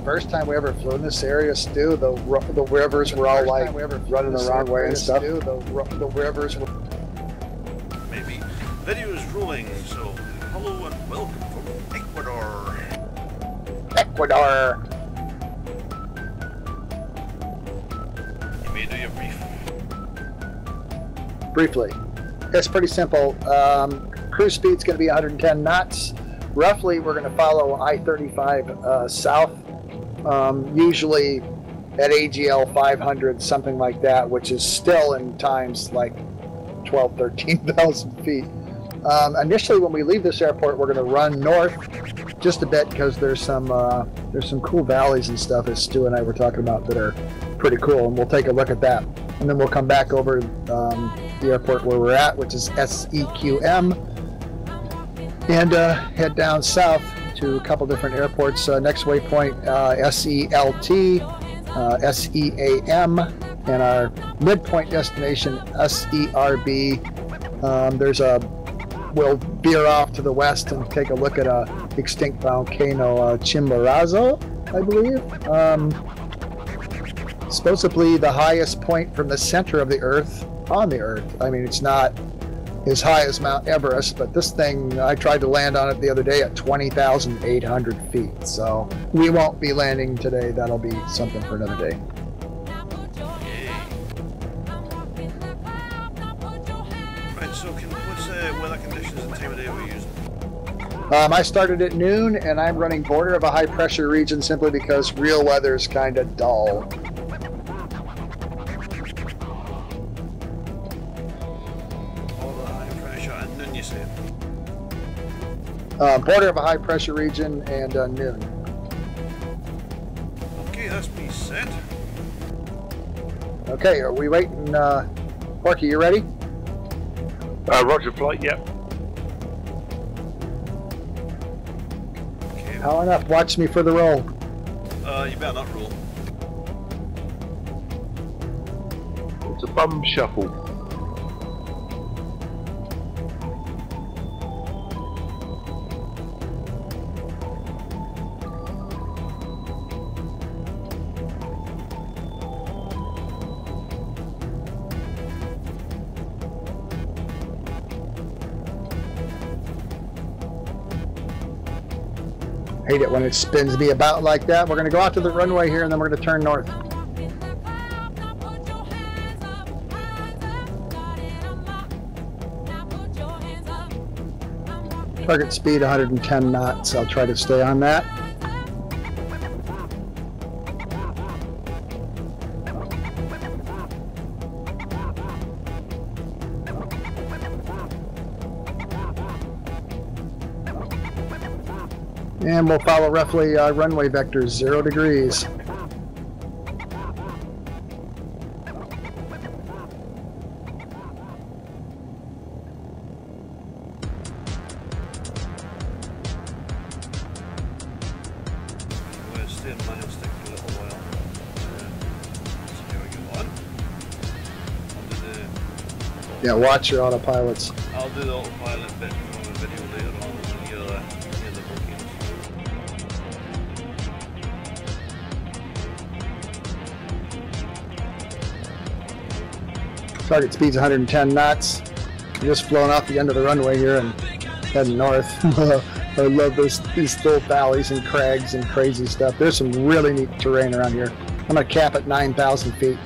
first time we ever flew in this area, Stu, the rivers were all like running the wrong way and stuff. The rivers were... Maybe. Video is rolling, so hello and welcome from Ecuador. Ecuador! You may do your brief. Briefly. It's pretty simple. Cruise speed's going to be 110 knots. Roughly, we're going to follow I35 South, usually at AGL 500, something like that, which is still in times like 12, 13,000 feet. Initially, when we leave this airport, we're going to run north just a bit because there's some cool valleys and stuff, as Stu and I were talking about, that are pretty cool, and we'll take a look at that. And then we'll come back over the airport where we're at, which is SEQM, and head down south to a couple different airports. Next waypoint, SELT, SEAM, and our midpoint destination, SERB. We'll veer off to the west and take a look at a extinct volcano, Chimborazo, I believe. Supposedly the highest point from the center of the Earth on the Earth. I mean, it's not as high as Mount Everest, but this thing, I tried to land on it the other day at 20,800 feet. So we won't be landing today. That'll be something for another day. Right, so what's weather conditions and time of day we're using? I started at noon, and I'm running border of a high pressure region simply because real weather's kind of dull. Border of a high pressure region and noon. Okay, that's me set. Okay, are we waiting? Porky, you ready? Roger, flight, yep. Okay. How enough? Watch me for the roll. You better not roll. It's a bum shuffle. Hate it when it spins me about like that. We're going to go out to the runway here, and then we're going to turn north. Target speed 110 knots. I'll try to stay on that. And we'll follow roughly runway vectors, 0 degrees. We'll stay in manual stick for a little while. See how we get on. Yeah, watch your autopilots. I'll do the autopilot bit from the video later on when you're near the volcanoes. Target speed's 110 knots. We're just flowing off the end of the runway here and heading north. I love these little valleys and crags and crazy stuff. There's some really neat terrain around here. I'm going to cap at 9,000 feet.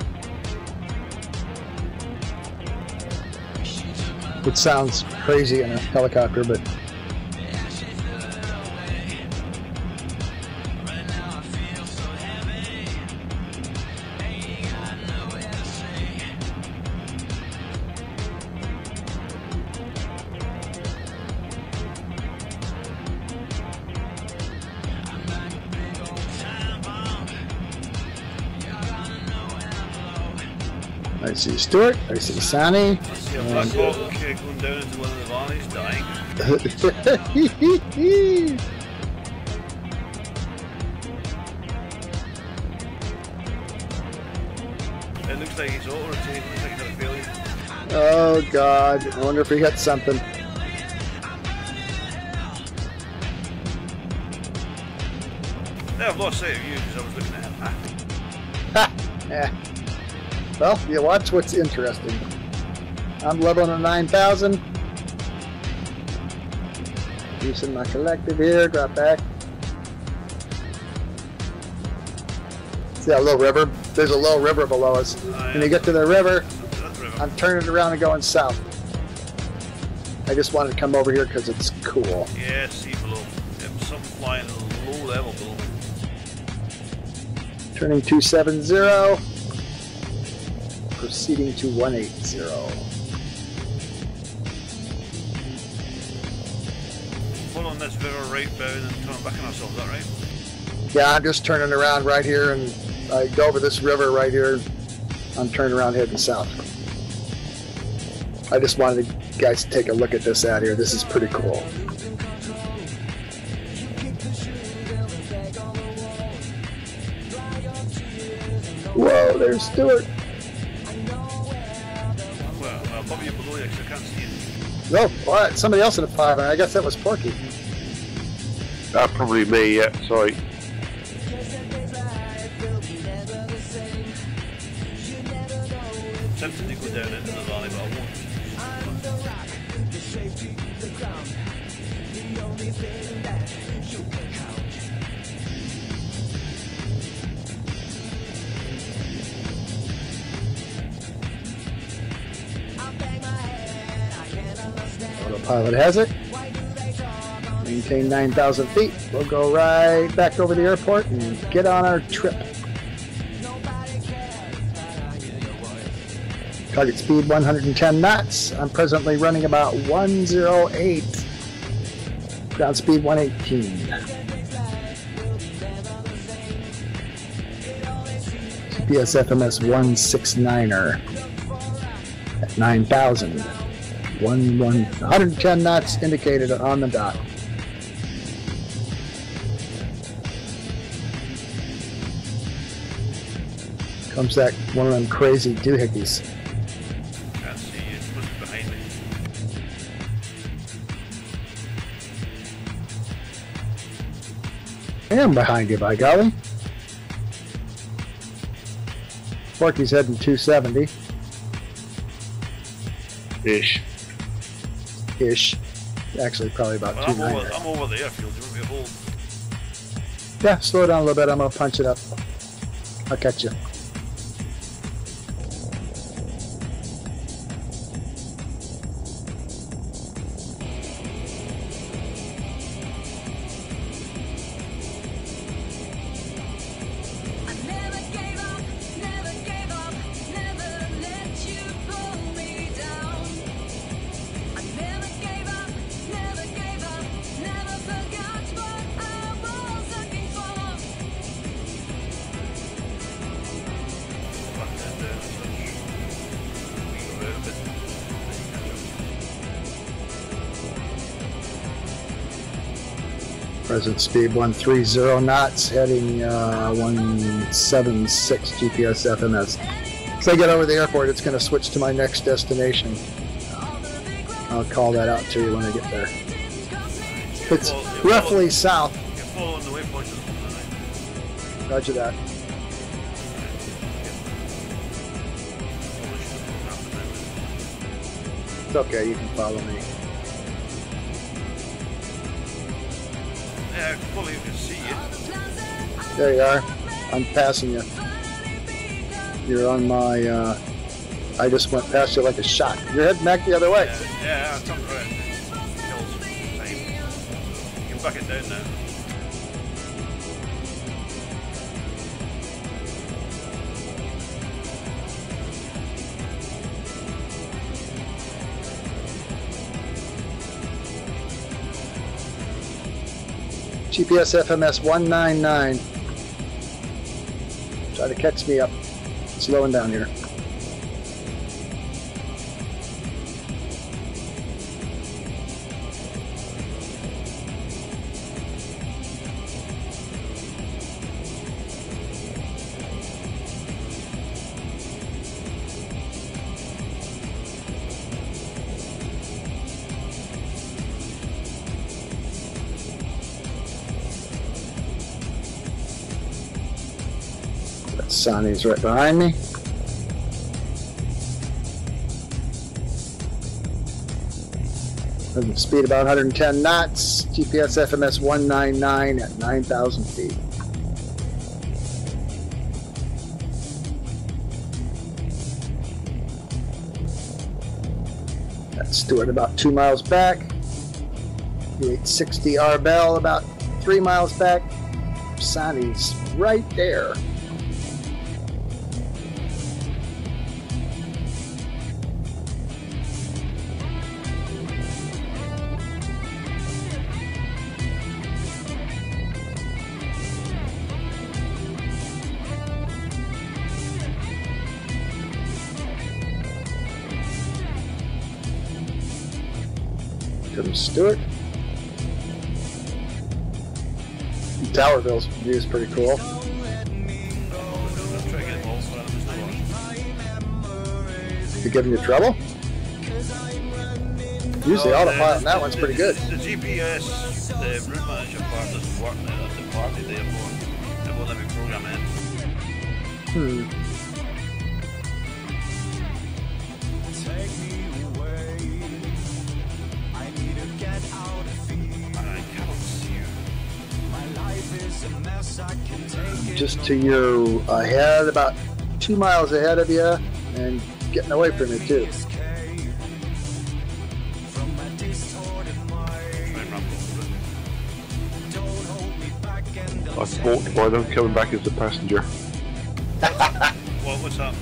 Which sounds crazy in a helicopter, but... I see Stuart, I see Sonny. I see a black hawk going down into one of the valleys, dying. It looks like he's auto-rotating, looks like he's had a failure. Oh God, I wonder if he hit something. Yeah, I've lost sight of you because I was looking at him. Ha! Yeah. Well, you watch what's interesting. I'm leveling a 9,000. Using my collective here, drop back. See that little river? There's a little river below us. When you get to the river, I'm turning around and going south. I just wanted to come over here because it's cool. Yeah, see below. Yep, some flying low level below. Turning 270. Proceeding to 180. Following this river right bound and turning back on ourselves, is that right? Yeah, I'm just turning around right here, and I go over this river right here. I'm turning around heading south. I just wanted you guys to take a look at this out here. This is pretty cool. Whoa, there's Stuart. Well, probably below you because I can't see you. No, what? Somebody else in a 5. I guess that was Porky. Probably me, yeah, sorry. Tempted to go down into the valley, but I won't. Autopilot has it. Maintain 9,000 feet. We'll go right back over the airport and get on our trip. Target speed 110 knots. I'm presently running about 108. Ground speed 118. GPS FMS 169er at 9,000. 110 knots indicated on the dot. Comes that one of them crazy doohickeys. Can't see you. It's supposed to be behind me. I am behind you, by golly. Porky's heading 270. Ish. Ish. Actually, probably about Well, 290. I'm over the airfield. Do you want me to hold? Yeah, slow it down a little bit. I'm going to punch it up. I'll catch you. Present speed 130 knots, heading 176 GPS FMS. As I get over the airport, it's going to switch to my next destination. I'll call that out to you when I get there. It's roughly south. You're following the waypoint. Roger that. It's okay, you can follow me. Yeah, fully you can see you. There you are. I'm passing you. You're on my, I just went past you like a shot. You're heading back the other way. Yeah, I turned around. Kills time. You can back it down now. GPS FMS 199. Try to catch me up. Slowing down here. Sonny's right behind me. Speed about 110 knots. GPS FMS 199 at 9,000 feet. That's Stuart about 2 miles back. 860 Arbel about 3 miles back. Sonny's right there. Stewart. Towerville's view is pretty cool. You giving you trouble? Usually autopilot on that one's pretty good. The GPS, the route manager part doesn't work now at the party, therefore it won't let me program in. Just to your ahead, about 2 miles ahead of you, and getting away from you too. I thought by them coming back as a passenger. What's up?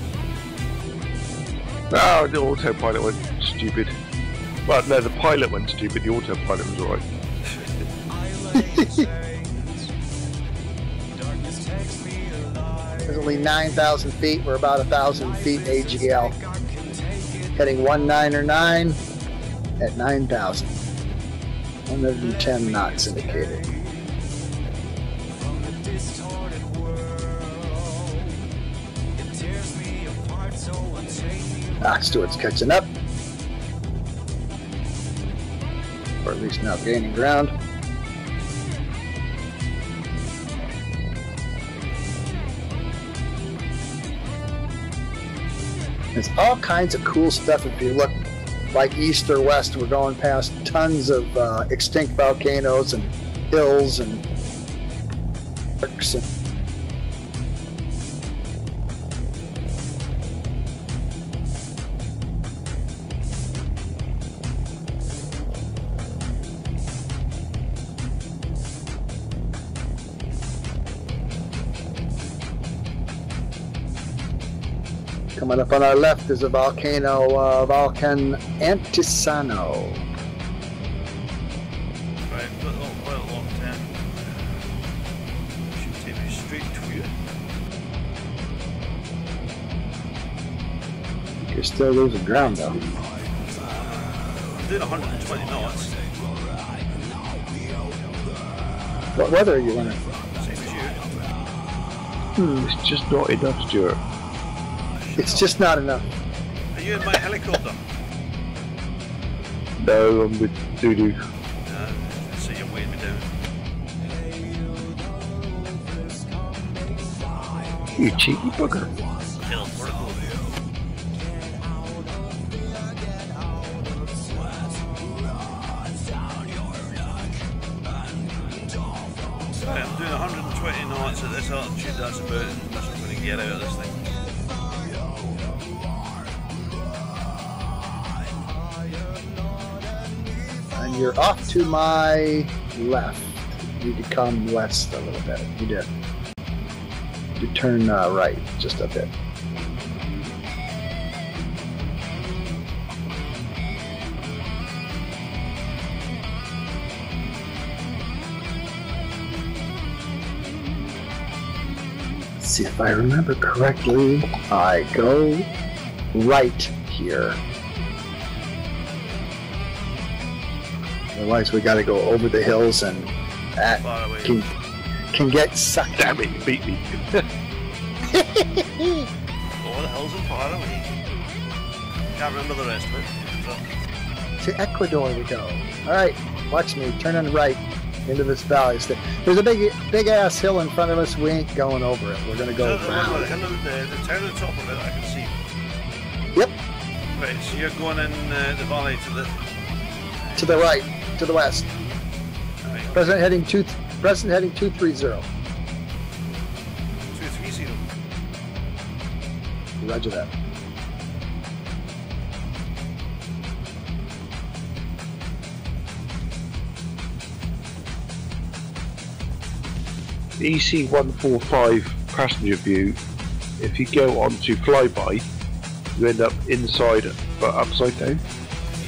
No, the autopilot went stupid. Well, no, the pilot went stupid, the autopilot was alright. There's only 9,000 feet. We're about 1,000 feet AGL. Heading 199 at 9,000. 110 knots indicated. Stewart's catching up. Or at least now gaining ground. There's all kinds of cool stuff if you look like east or west. We're going past tons of extinct volcanoes and hills and parks. Coming up on our left is a volcano, Volcan Antisano. Right, quite a long time. Should take me straight to you. You're still losing ground though. I'm doing 120 knots. What weather are you running? Same as you. It's just not enough, Stuart. It's just not enough. Are you in my helicopter? No, I'm with Doodoo. So you're weighing me down. You cheeky bugger. Hell, vertical. Right, I'm doing 120 knots at this altitude. That's about as much as I'm going to get out of this thing. And you're off to my left. You need to come west a little bit. You did. You turn right just a bit. Let's see if I remember correctly. I go right here. Otherwise, we got to go over the hills, and that can get sucked. Damn it, you beat me. Over the hills and far away. Can't remember the rest of it. So. To Ecuador we go. All right, watch me. Turn on the right. into this valley. There's a big ass hill in front of us. We ain't going over it. We're gonna go around. The town at the top of it, I can see. Yep. Right, so you're going in the valley to the right, to the west. Right. Present heading 230. 230. Roger that. EC145 passenger view, if you go onto flyby, you end up inside but upside down.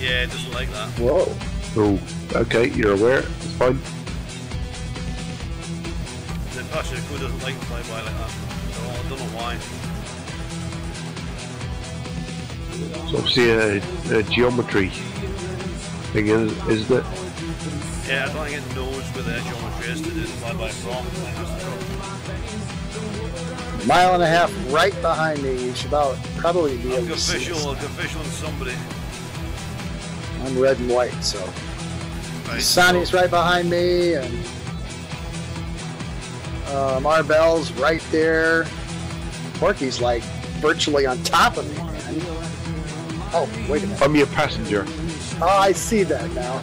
Yeah, it doesn't like that. Whoa. Oh, okay, you're aware, it's fine. The passenger crew doesn't like flyby like that. So I don't know why. It's obviously a geometry thing, isn't it? Yeah, I don't think it knows where the geometry is to do the flyby from. Mile and a half right behind me. You should probably be able to see us. I've got visual on somebody. I'm red and white, so. Right, Sonny's right behind me, and Marbell's right there. Porky's like virtually on top of me, man. Oh, wait a minute. I'm your passenger. Oh, I see that now.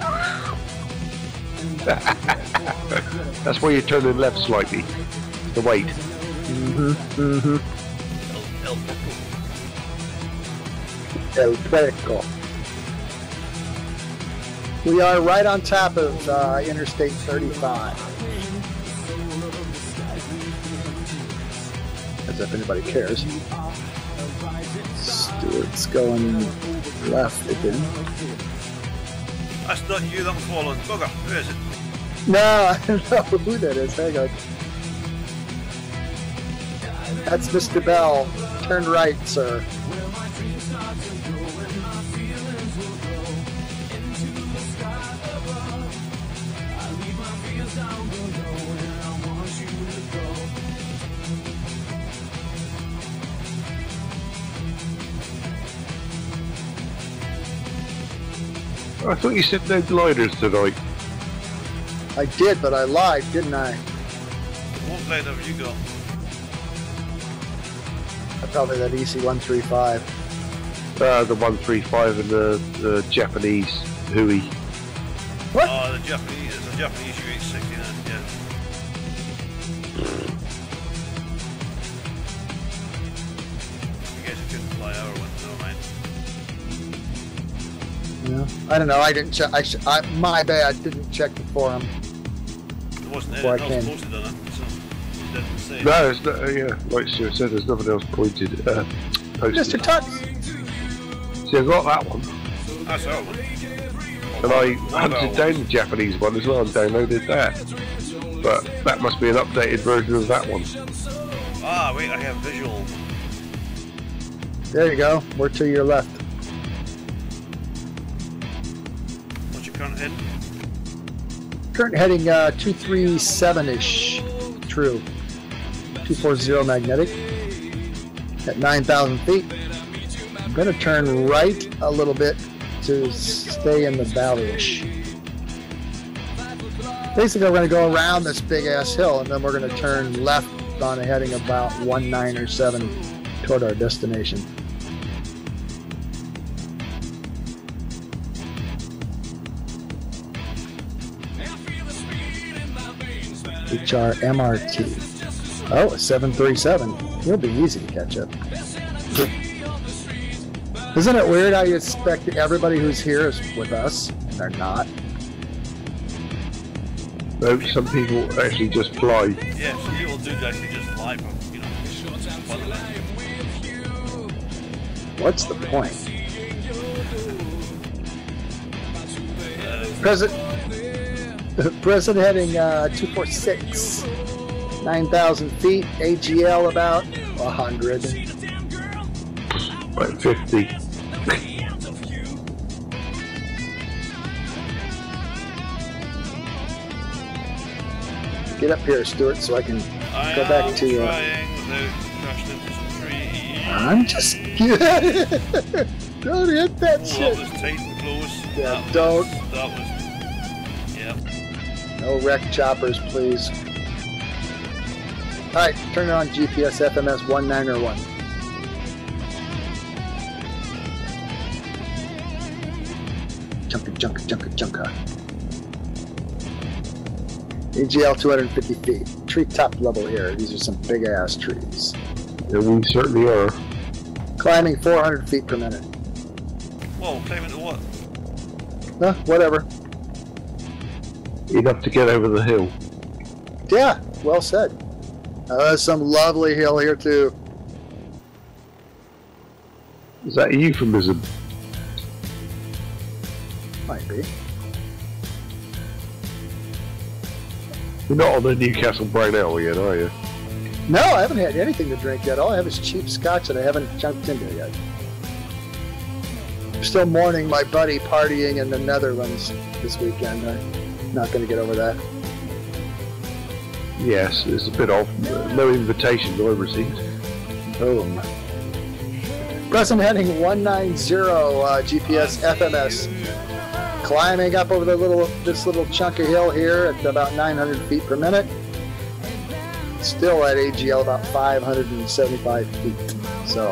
That's why you're turning left slightly. The weight. El Puerco. We are right on top of Interstate 35. As if anybody cares. Stewart's going left again. That's not you, that was fallen. Bugger, who is it? No, I don't know who that is. Hang on. That's Mr. Bell. Turn right, sir. I thought you said no gliders tonight. I did, but I lied, didn't I? What plane have you got? Probably that EC135. The 135 and the Japanese Hui. What? Oh, the Japanese, it's a Japanese UH-69, yeah. I guess it couldn't fly over one, never mind. Yeah. I don't know, I didn't check. My bad, didn't check the forum. There wasn't Before I anything else came. posted on it, so it didn't say. No, it's not, yeah, like Stuart said, there's nothing else posted. Mr. Tux! See, I got that one. That's our one. And I hunted down the Japanese one as well and downloaded that. But that must be an updated version of that one. Ah, wait, I have visual. There you go, we're to your left. What's your current head? Current heading 237-ish. True. 240 magnetic. At 9,000 feet. I'm going to turn right a little bit to stay in the valley-ish. Basically, we're going to go around this big-ass hill, and then we're going to turn left on a heading about 1907 toward our destination. HR MRT. Oh, a 737. It'll be easy to catch up. Isn't it weird how you expect everybody who's here is with us, and they're not? No, some people actually just fly. Yeah, some people do actually just fly, but, you know, it's fun of it. What's the point? Present heading 246. 9,000 feet, AGL about 100. Like 50. Get up here, Stuart, so I can go back to you. I'm just don't hit that shit. That was tight and close. Yeah, that don't. Was, yeah. No wreck choppers, please. Alright, turn it on GPS FMS 191. Junka. AGL 250 feet. Tree top level here. These are some big ass trees. Yeah, we certainly are. Climbing 400 feet per minute. Whoa, climbing to what? Whatever. Enough to get over the hill. Yeah, well said. There's some lovely hill here too. Is that a euphemism? Might be. You're not on the Newcastle Brown Ale yet, are you? No, I haven't had anything to drink yet. All I have is cheap scotch that I haven't jumped into yet. I'm still mourning my buddy partying in the Netherlands this weekend. I'm not going to get over that. Yes, it's a bit off. No invitation I received. Boom. Present heading 190 GPS FMS. Climbing up over this little chunk of hill here at about 900 feet per minute. Still at AGL about 575 feet. So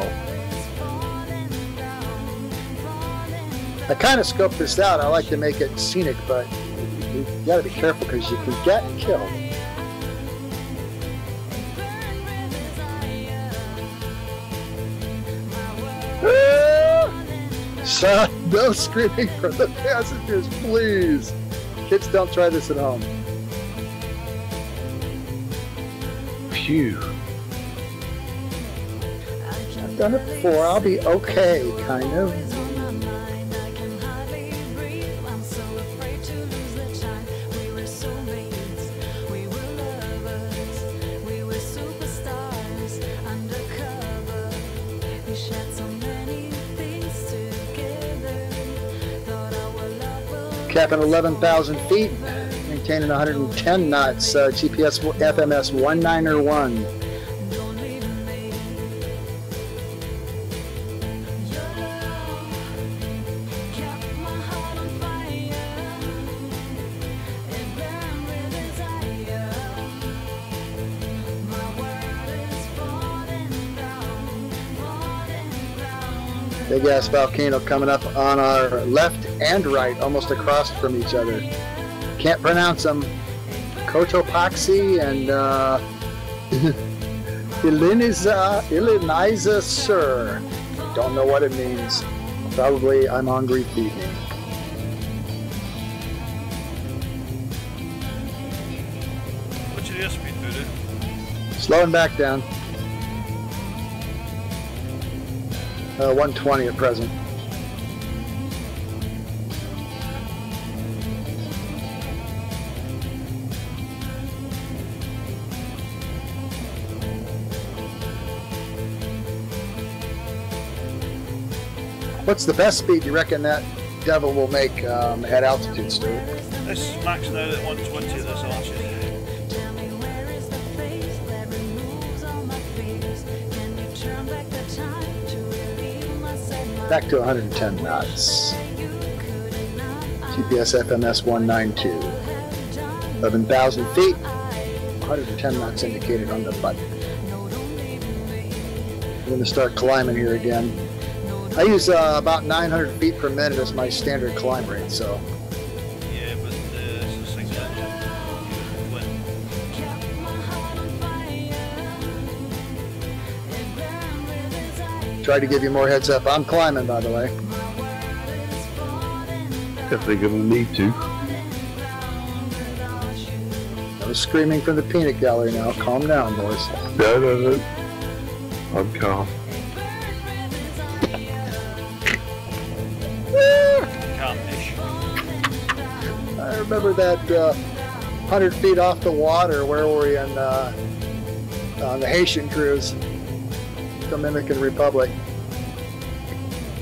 I kind of scoped this out. I like to make it scenic, but you got to be careful because you can get killed. So, no screaming from the passengers, please. Kids, don't try this at home. Phew. I've done it before. I'll be okay, kind of. Capping 11,000 feet, maintaining 110 knots, GPS FMS 191. Big ass volcano coming up on our left and right, almost across from each other. Can't pronounce them. Cotopaxi and Illiniza Sur. Don't know what it means. Probably I'm hungry feed me. What's your airspeed, Voodoo? Slowing back down. 120 at present. What's the best speed you reckon that devil will make at altitude, Stu? This is maxing out at 120 at this arches. Back to 110 knots. GPS FMS 192. 11,000 feet. 110 knots indicated on the button. I'm going to start climbing here again. I use about 900 feet per minute as my standard climb rate, so. Yeah, but this is things that wind. Try to give you more heads up. I'm climbing, by the way. Definitely gonna need to. No screaming from the peanut gallery now. Calm down, boys. No. I'm calm. Calm-ish. I remember that 100 feet off the water. Where were we on the Haitian cruise? Dominican Republic.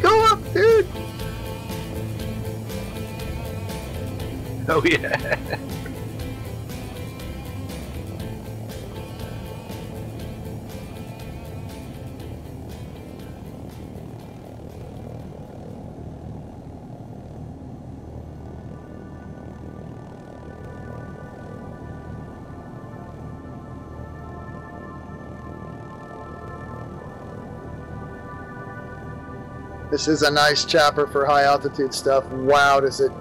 Go up, dude! Oh yeah. This is a nice chopper for high altitude stuff. Wow, does it?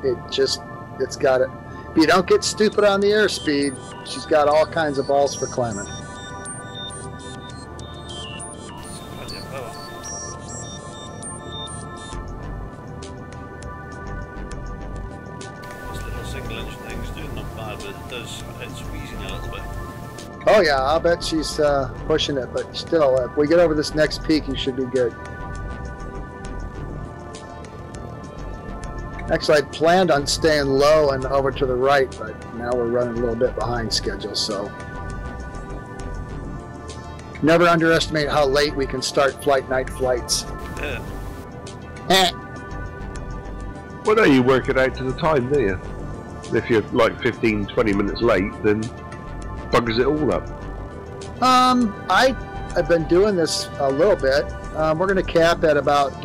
It's got it. If you don't get stupid on the airspeed, she's got all kinds of balls for climbing. This little single engine thing's doing not bad, but it's wheezing a little bit. Oh yeah, I'll bet she's pushing it, but still, if we get over this next peak, you should be good. Actually, I'd planned on staying low and over to the right, but now we're running a little bit behind schedule, so. Never underestimate how late we can start flight night flights. Yeah. Well, no, you work it out to the time, do you? If you're like 15, 20 minutes late, then buggers it all up. I've been doing this a little bit. We're going to cap at about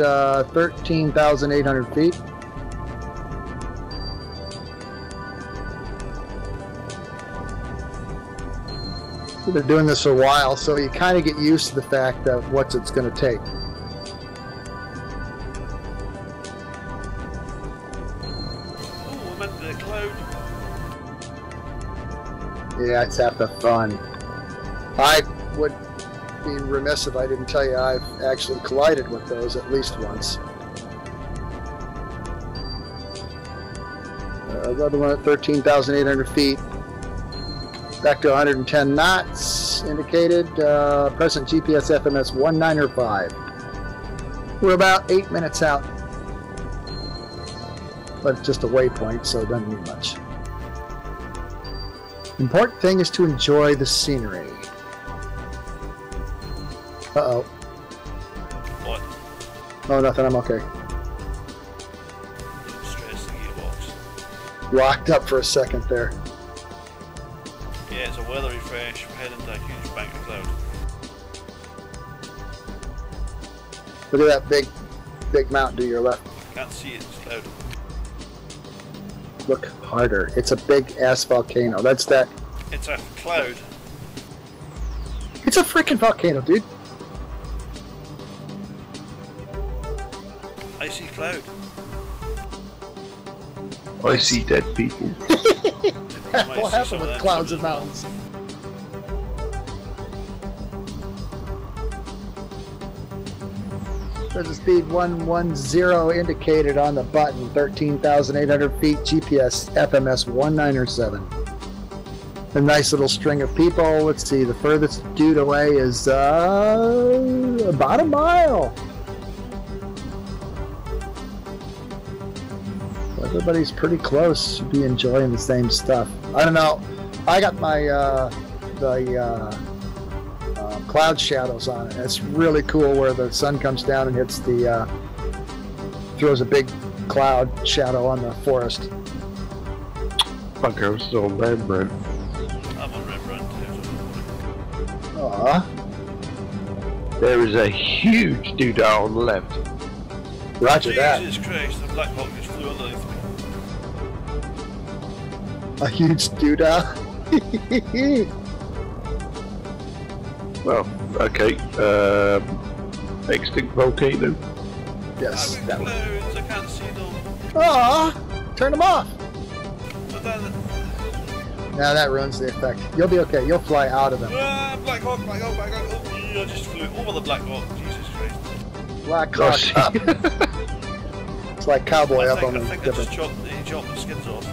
13,800 feet. We've been doing this for a while, so you kind of get used to the fact of what it's going to take. Oh, I'm into the cloud. Yeah, it's half the fun. I would be remiss if I didn't tell you I've actually collided with those at least once. Another one at 13,800 feet. Back to 110 knots, indicated. Present GPS FMS 1905. We're about 8 minutes out. But it's just a waypoint, so it doesn't mean much. Important thing is to enjoy the scenery. Uh-oh. What? Oh, nothing, I'm okay. Stress the gearbox. Locked up for a second there. Yeah, it's a weather refresh. We're heading to a huge bank of cloud. Look at that big mountain to your left. Can't see it, it's cloud. Look harder. It's a big ass volcano. That's that. It's a cloud. It's a freaking volcano, dude. I see cloud. I see dead people. What happened with clouds and mountains? There's a speed 110 indicated on the button, 13,800 feet, GPS FMS 1907. A nice little string of people. Let's see, the furthest dude away is about a mile. Everybody's pretty close. Should be enjoying the same stuff. I don't know. I got my cloud shadows on it. It's really cool where the sun comes down and hits the throws a big cloud shadow on the forest. Fuck, I was still on Rembrandt. I'm on Rembrandt too. Aww. There is a huge doodah on the left. Roger that. Jesus Christ, the black hawk just flew underneath me. A huge doodah. Well, okay. Extinct volcano. Yes, I'm that in one. clouds, I can't see them. Aww. Turn them off. But then, Now that ruins the effect. You'll be okay. You'll fly out of them. black hawk, black hawk, black hawk. Oh, I just flew over the black hawk. Jesus Christ. Black Hawk up. It's like cowboy up on I the think I different. just chopped the skins off.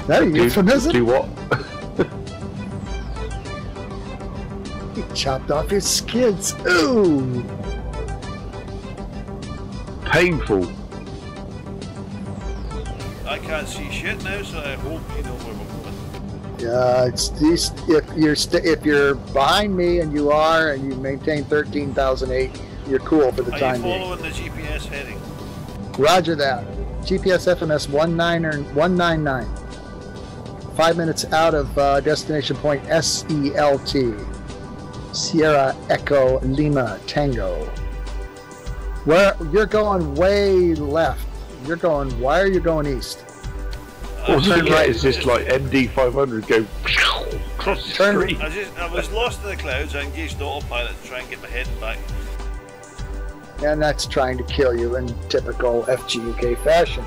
Is that a euphemism? Do what? He chopped off his skids. Ooh. Painful. I can't see shit now, so I hope you know where we're going. Yeah, it's these. If you're behind me, and you are, and you maintain 13,008, you're cool for the Are time you being. following the GPS heading? Roger that. GPS FMS 199. 5 minutes out of destination point SELT. Sierra Echo Lima Tango. Where you're going way left. You're going. Why are you going east? Well, turn right is just like MD500 go across the Turn street. I was lost in the clouds. I engaged the autopilot to try and get my heading back. and that's trying to kill you in typical FGUK fashion.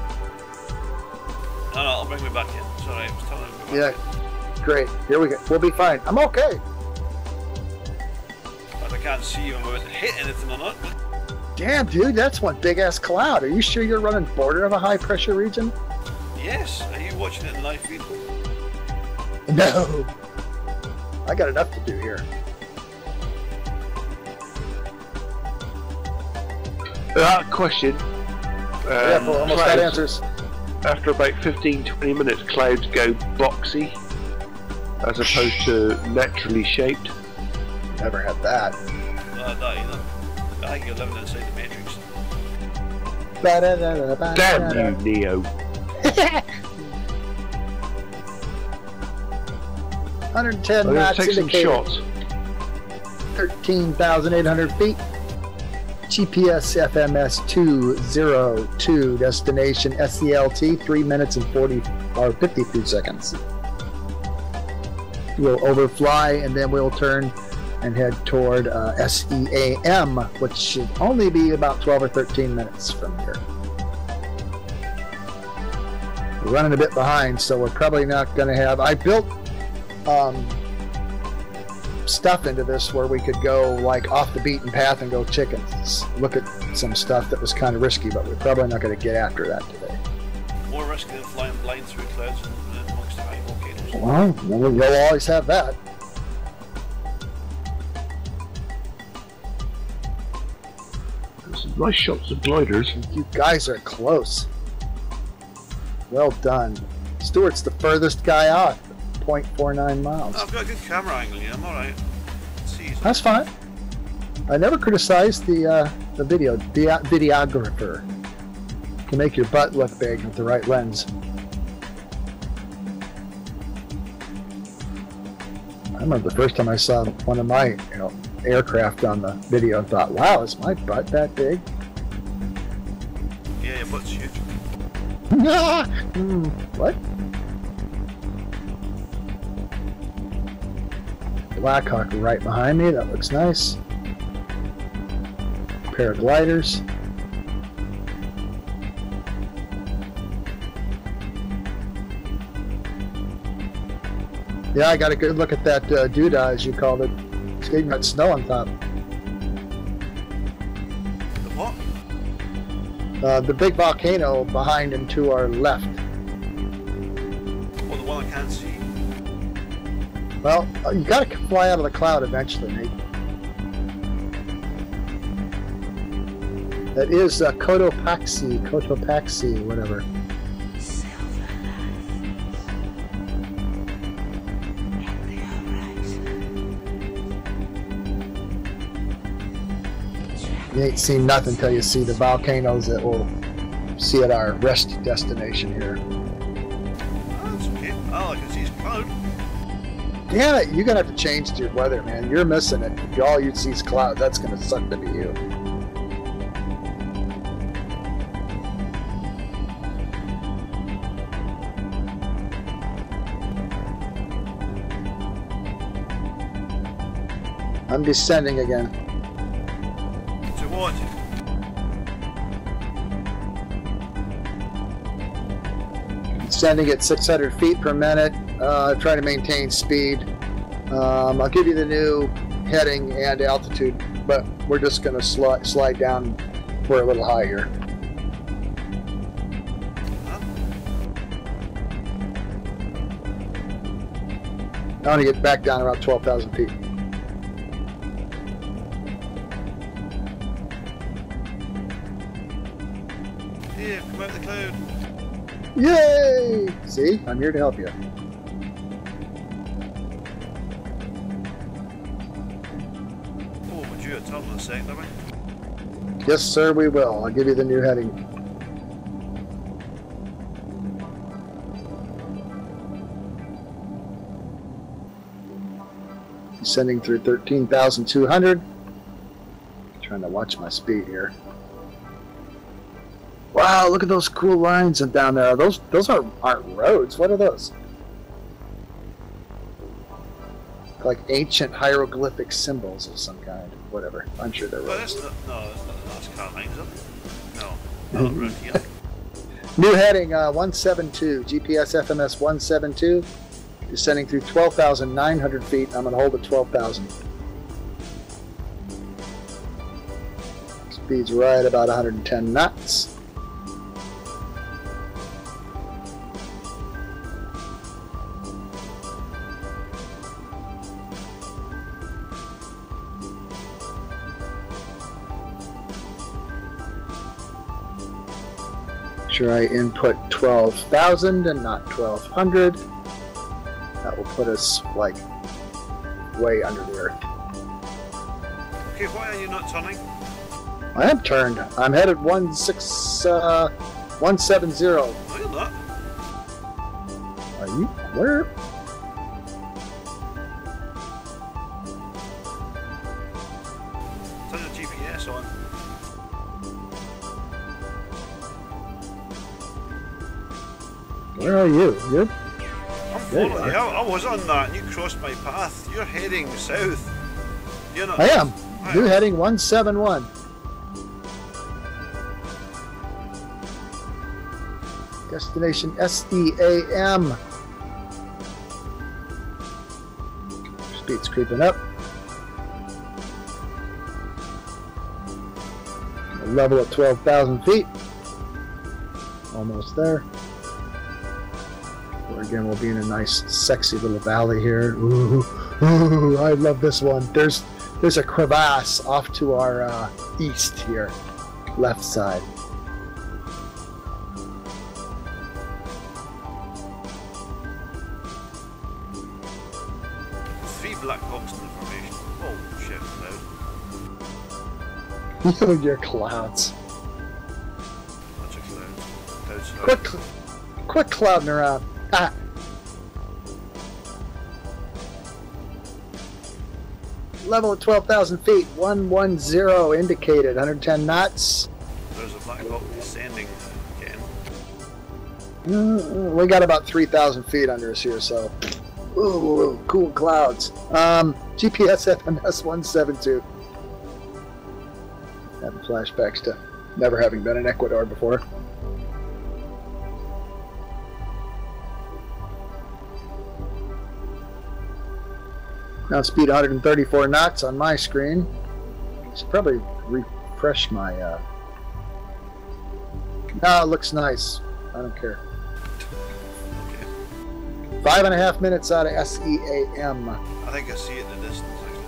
No, I'll bring me back in. Sorry, I was telling you. Yeah, great. Here we go. We'll be fine. I'm okay. But I can't see you. I'm about to hit anything or not. Damn, dude, that's one big ass cloud. Are you sure you're running border of a high pressure region? Yes. Are you watching it in live feed? No. I got enough to do here. Question. Yeah, well, almost got answers. After about 15-20 minutes, clouds go boxy as opposed to naturally shaped. Never had that. That either. I think you're living inside the Matrix. Damn you, Neo. 110 I'm knots take some indicated. shots. 13,800 feet. GPS FMS 202. Destination SELT. 3 minutes and 53 seconds. We'll overfly and then we'll turn and head toward SEAM, which should only be about 12 or 13 minutes from here. We're running a bit behind, so we're probably not going to have... I built stuff into this where we could go like off the beaten path and go chickens. Look at some stuff that was kind of risky, but we're probably not going to get after that today. More risky than flying blind through clouds and amongst the high volcanoes. Well, you'll always have that. Some nice shots of gliders. You guys are close. Well done. Stuart's the furthest guy out, 0.49 miles. I've got a good camera angle here, I'm alright. That's fine. I never criticized the videographer. Can make your butt look big with the right lens. I remember the first time I saw one of my, aircraft on the video and thought, wow, is my butt that big? Yeah, your butt's huge. What? Blackhawk right behind me, that looks nice. Pair of gliders. Yeah, I got a good look at that doodah, as you called it. It's getting that snow on top. The what? The big volcano behind and to our left. Oh, the one I can't see. Well, you got to fly out of the cloud eventually, Nate. That is Cotopaxi, whatever. You ain't seen nothing until you see the volcanoes that we'll see at our rest destination here. Oh, that's okay. All I can see is cloud. Damn it, you're gonna have to change your weather, man. You're missing it. If all you see is cloud, that's gonna suck to be you. I'm descending again. To what? Descending at 600 feet per minute. Try to maintain speed. I'll give you the new heading and altitude, but we're just going to slide down for a little higher. I want to get back down around 12,000 feet. Here, come out of the cloud. Yay! See, I'm here to help you. Oh, would you tell them in a second, are we? Yes, sir, we will. I'll give you the new heading. Descending through 13,200. Trying to watch my speed here. Wow, look at those cool lines down there. Those aren't roads. What are those? like ancient hieroglyphic symbols of some kind. Whatever. I'm sure they're But right. that's not, no, that's Caroline's, is it? No, not around here. New heading 172, GPS FMS 172, descending through 12,900 feet. I'm going to hold at 12,000. Speed's right about 110 knots. Sure, I input 12,000 and not 1,200. That will put us like way under the earth. Okay, why are you not turning? I am turned. I'm headed 170. No, you're not. Are you? Where? Turn the GPS on. Where are you? You're. I'm There you following you. are. I was on that and you crossed my path. You're heading south. You're not. I am. Right. New heading 171. Destination SEAM. Speed's creeping up. Level at 12,000 feet. Almost there. Or again, we'll be in a nice, sexy little valley here. Ooh, ooh, I love this one. There's a crevasse off to our east here, left side. Three black box in the formation. Oh shit, cloud. Your clouds. Bunch of clouds. Clouds. Quick clouding around. Ah. Level at 12,000 feet. 110 indicated. 110 knots. There's a black box descending again. We got about 3,000 feet under us here, so. Ooh, cool clouds. GPS FMS 172. Having flashbacks to never having been in Ecuador before. Now speed 134 knots on my screen. Should probably refresh my. No, it looks nice. I don't care. Okay. 5.5 minutes out of SEAM. I think I see it in the distance actually.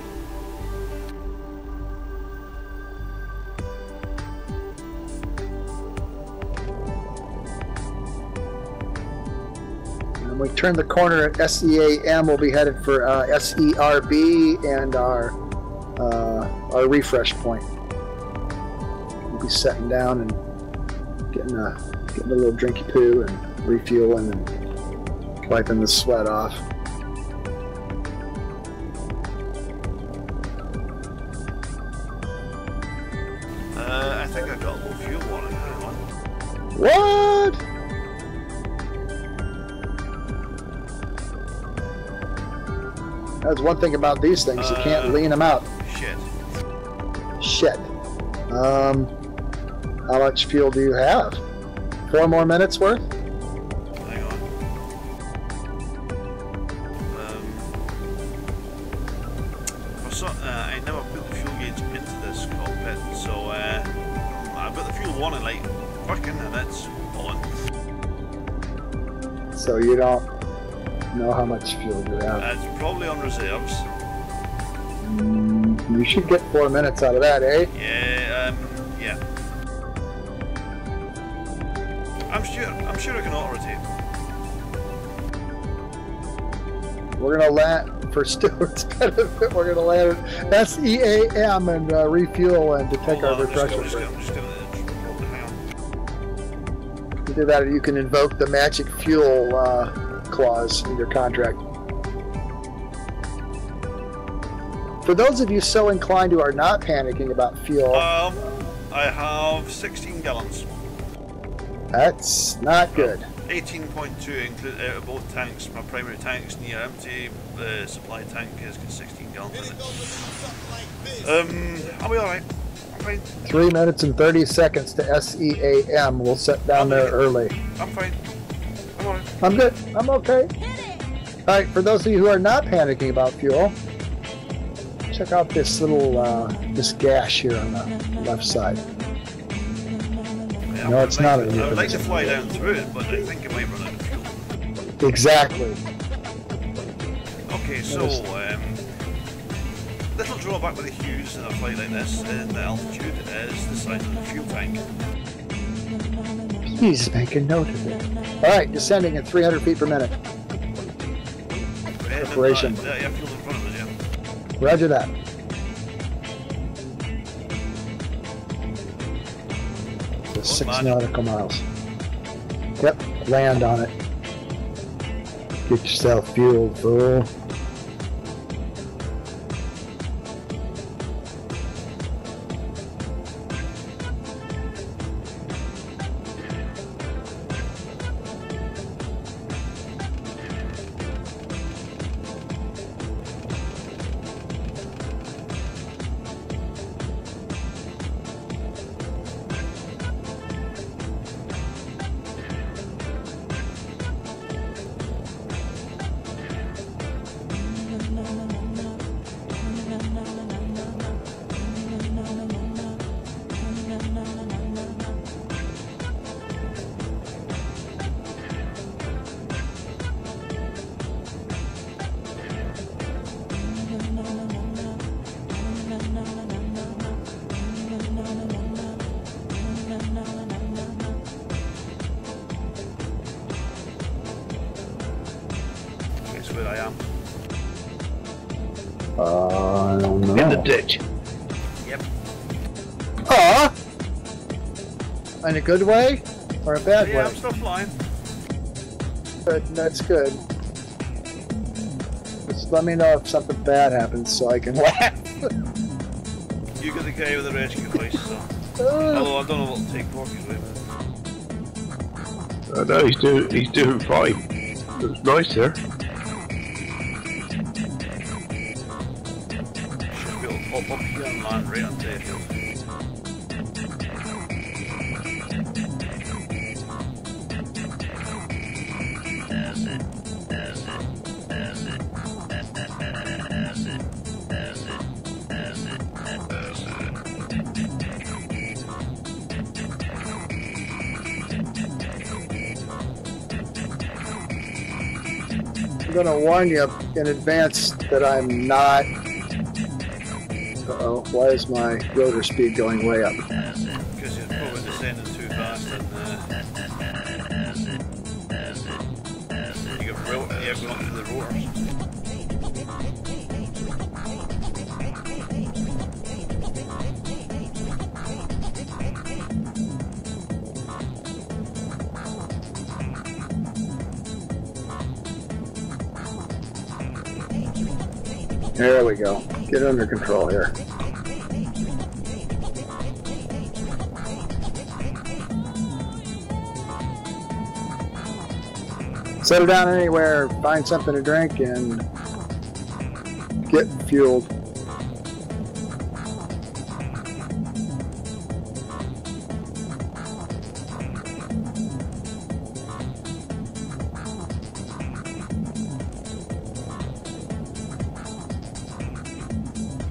When we turn the corner at SEAM, we'll be headed for SERB and our refresh point. We'll be setting down and getting a little drinky poo and refueling and wiping the sweat off. I think I got a low fuel warning. Hang on. What? That's one thing about these things, you can't lean them out. Shit. How much fuel do you have? 4 more minutes worth? Hang on. I never put the fuel gauge into this cockpit, so I've got the fuel warning light working and it's on. So you don't know how much fuel you have. It's probably on reserves. You should get 4 minutes out of that, eh? Yeah, yeah. I'm sure I can auto-rotate. We're gonna land, for Stuart's benefit, we're gonna land at SEAM and refuel and detect our refresher. Hang on. Either that or you can invoke the magic fuel clause in your contract. For those of you so inclined who are not panicking about fuel, I have 16 gallons. that's not good. 18.2 include out of both tanks. My primary tank's near empty. The supply tank has got 16 gallons in it. I'll be alright. I'm fine. 3 minutes and 30 seconds to SEAM. We'll sit down there early. I'm fine. I'm alright. I'm good. I'm okay. Alright, for those of you who are not panicking about fuel, check out this little this gash here on the left side. Yeah, No, it's not. I would like to fly down through it, but I think it might run out of fuel. Exactly. Okay, so little drawback with the Hughes in a flight like this in the altitude is the size of the fuel tank. Please make a note of it. Alright, descending at 300 feet per minute. Preparation. Yeah, fuel in front of us, yeah. Roger that. The 6 nautical miles. Yep, land on it. Get yourself fueled, fool. Guess where I am. I don't know. In the ditch. Yep. Huh? In a good way or a bad Yeah, way? I'm still flying. Good, that's good. Just let me know if something bad happens so I can laugh. You got the guy with the rescue hoist, so. Although I don't know what will take Porky's with. No, he's doing fine. It was nice there. Should be able to pop up here and land right on the hill. I'm going to warn you in advance that I'm not... Uh-oh, why is my rotor speed going way up? Because you're probably descending too fast and you got air going through the rotors. There we go. Get under control here. Settle down anywhere, find something to drink, and get fueled.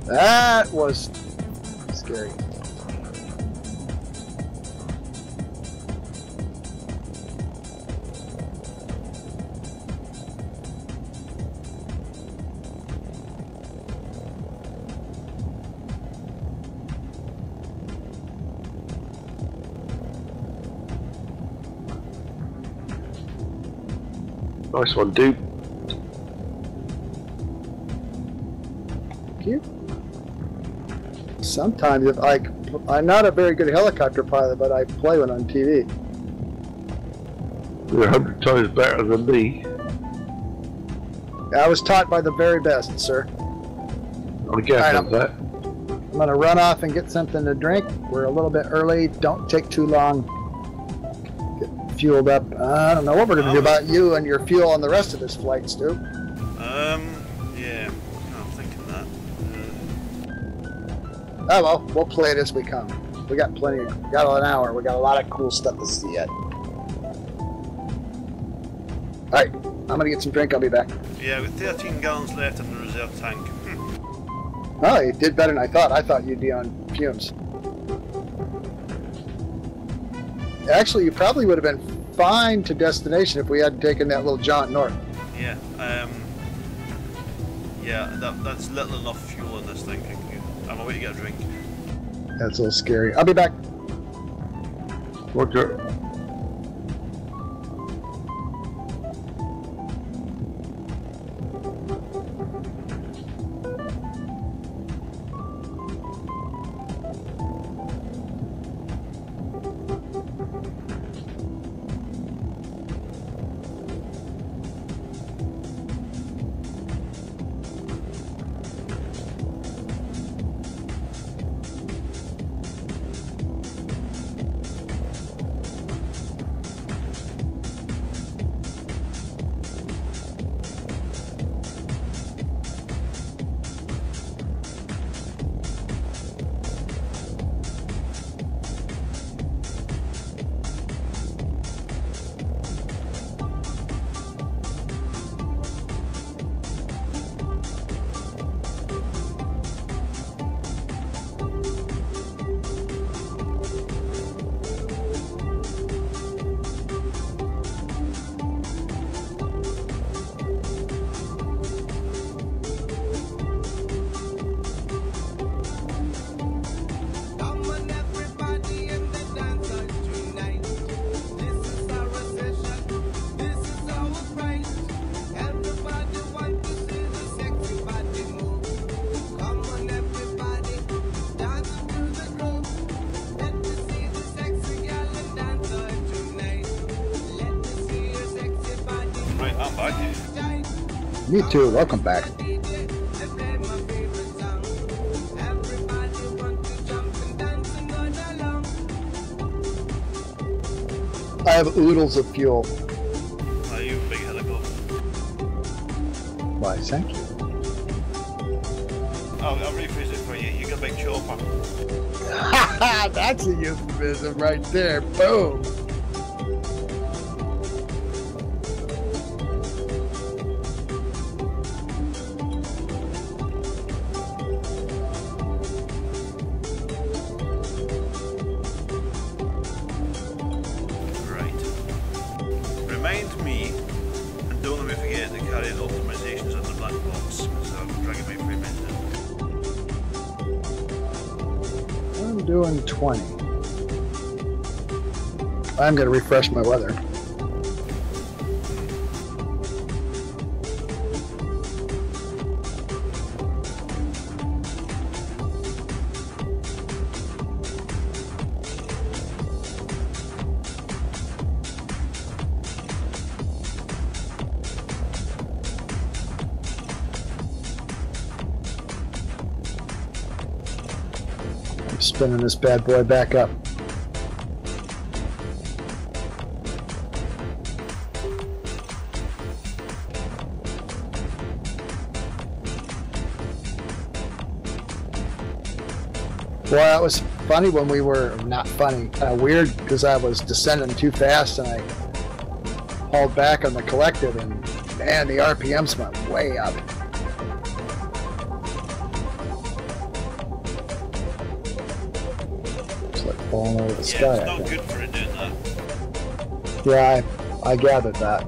That was scary. Nice one, dude. Thank you. Sometimes, if I'm not a very good helicopter pilot, but I play one on TV. You're 100 times better than me. I was taught by the very best, sir. I guess Alright, of that. I'm going to run off and get something to drink. We're a little bit early. Don't take too long. Get fueled up. I don't know what we're going to do about you and your fuel on the rest of this flight, Stu. Yeah, I'm thinking that. Oh well, we'll play it as we come. We got plenty. We got an hour. We got a lot of cool stuff to see yet. All right, I'm gonna get some drink. I'll be back. Yeah, with 13 gallons left in the reserve tank. Oh, you did better than I thought. I thought you'd be on fumes. Actually, you probably would have been fine to destination if we hadn't taken that little jaunt north. Yeah, yeah, that's little enough fuel in this thing. I'm away to get a drink. That's a little scary. I'll be back. Roger. Me too. Welcome back. I have oodles of fuel. Oh, you big helicopter. Why, thank you. I'll rephrase it for you. You got a big chopper. That's a euphemism right there. Boom. Doing 20. I'm going to refresh my weather. Spinning this bad boy back up. Boy, that was funny when we were, not funny, weird, because I was descending too fast and I hauled back on the collective and man, the RPMs went way up. Falling over the sky. Yeah, it's not good for it doing that. Yeah, I gathered that.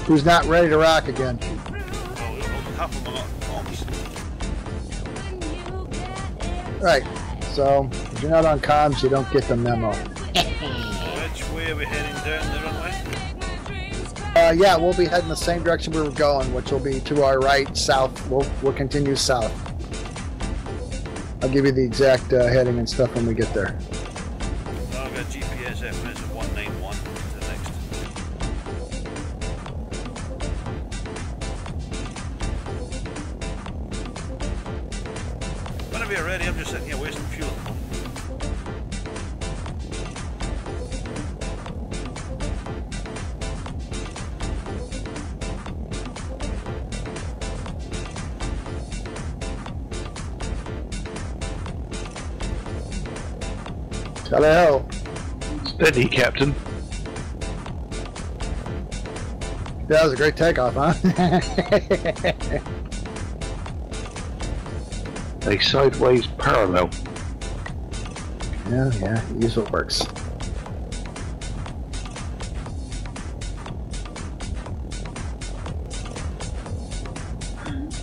Who's not ready to rock again? Oh, half of them are not comms. Right, so if you're not on comms, you don't get the memo. Which way are we heading down the runway? Yeah, we'll be heading the same direction we were going, which will be to our right, south. We'll continue south. I'll give you the exact heading and stuff when we get there. Okay. whenever you're ready, I'm just sitting here wasting fuel. Hello. Steady, Captain. That was a great takeoff, huh? A sideways parallel. Yeah, use what works.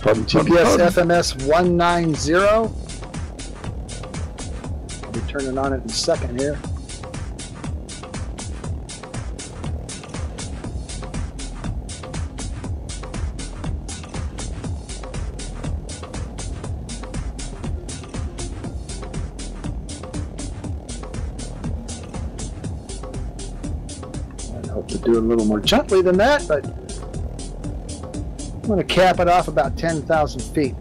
Fun, GPS fun. FMS 190. I'll be turning on it in a second here. I hope to do it a little more gently than that, but I'm going to cap it off about 10,000 feet.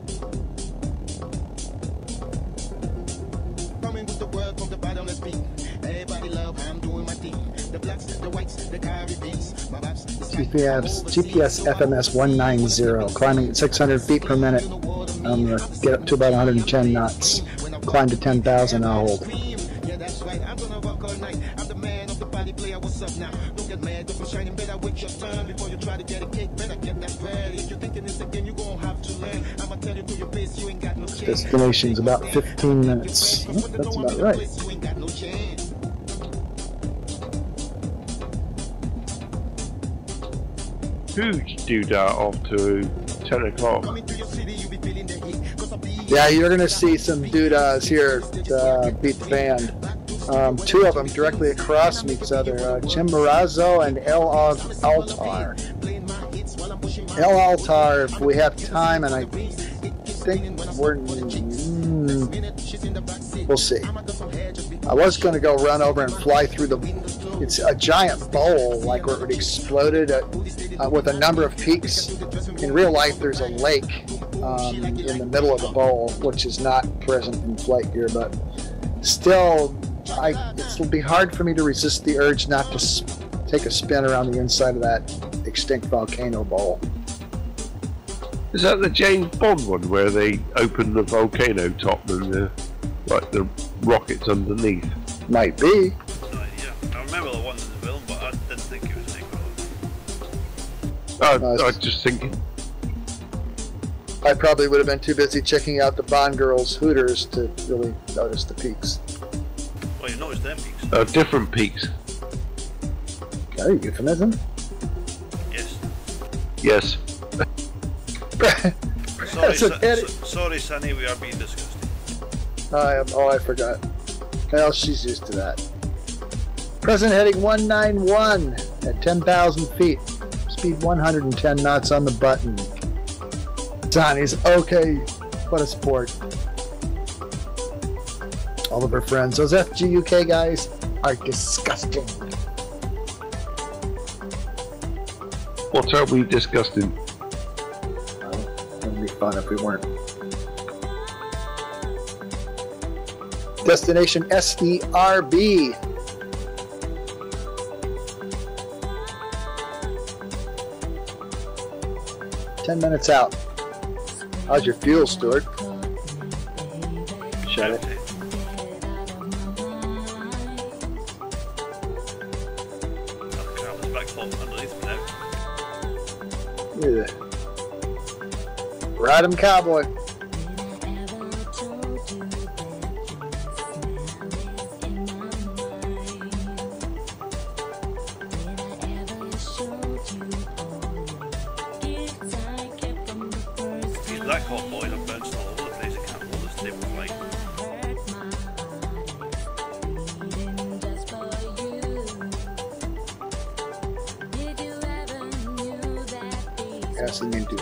GPS FMS 190, climbing at 600 feet per minute. I'm going to get up to about 110 knots. Climb to 10,000, I'll hold. Destination's about 15 minutes. Oh, that's about right. Huge doodah off to 10 o'clock. Yeah, you're going to see some doodahs here to beat the band. Two of them directly across from each other, Chimborazo and El Altar. El Altar, if we have time, and I think we'll see. I was going to go run over and fly through it's a giant bowl, like where it exploded with a number of peaks. In real life, there's a lake in the middle of the bowl, which is not present in FlightGear, but still, it'll be hard for me to resist the urge not to take a spin around the inside of that extinct volcano bowl. Is that the James Bond one where they open the volcano top and the rockets underneath? Might be. Yeah, I remember the one in the film, but I didn't think it was I was just thinking. I probably would have been too busy checking out the Bond girls' Hooters to really notice the peaks. Well, you noticed them peaks. Different peaks. Okay, euphemism? Yes. Yes. Sorry, Sonny, we are being disgusting. I forgot. Well, she's used to that. Present heading 191 at 10,000 feet. Speed 110 knots on the button. Sonny's okay. What a sport. All of her friends, those FGUK guys, are disgusting. What are we disgusting? It would be fun if we weren't. Destination SERB. "10 minutes out." How's your fuel, Stuart? Shut it. Yeah. Ride 'em, cowboy. Black hot boys are bouncing all over the place. I can't hold this stable flight. Passing into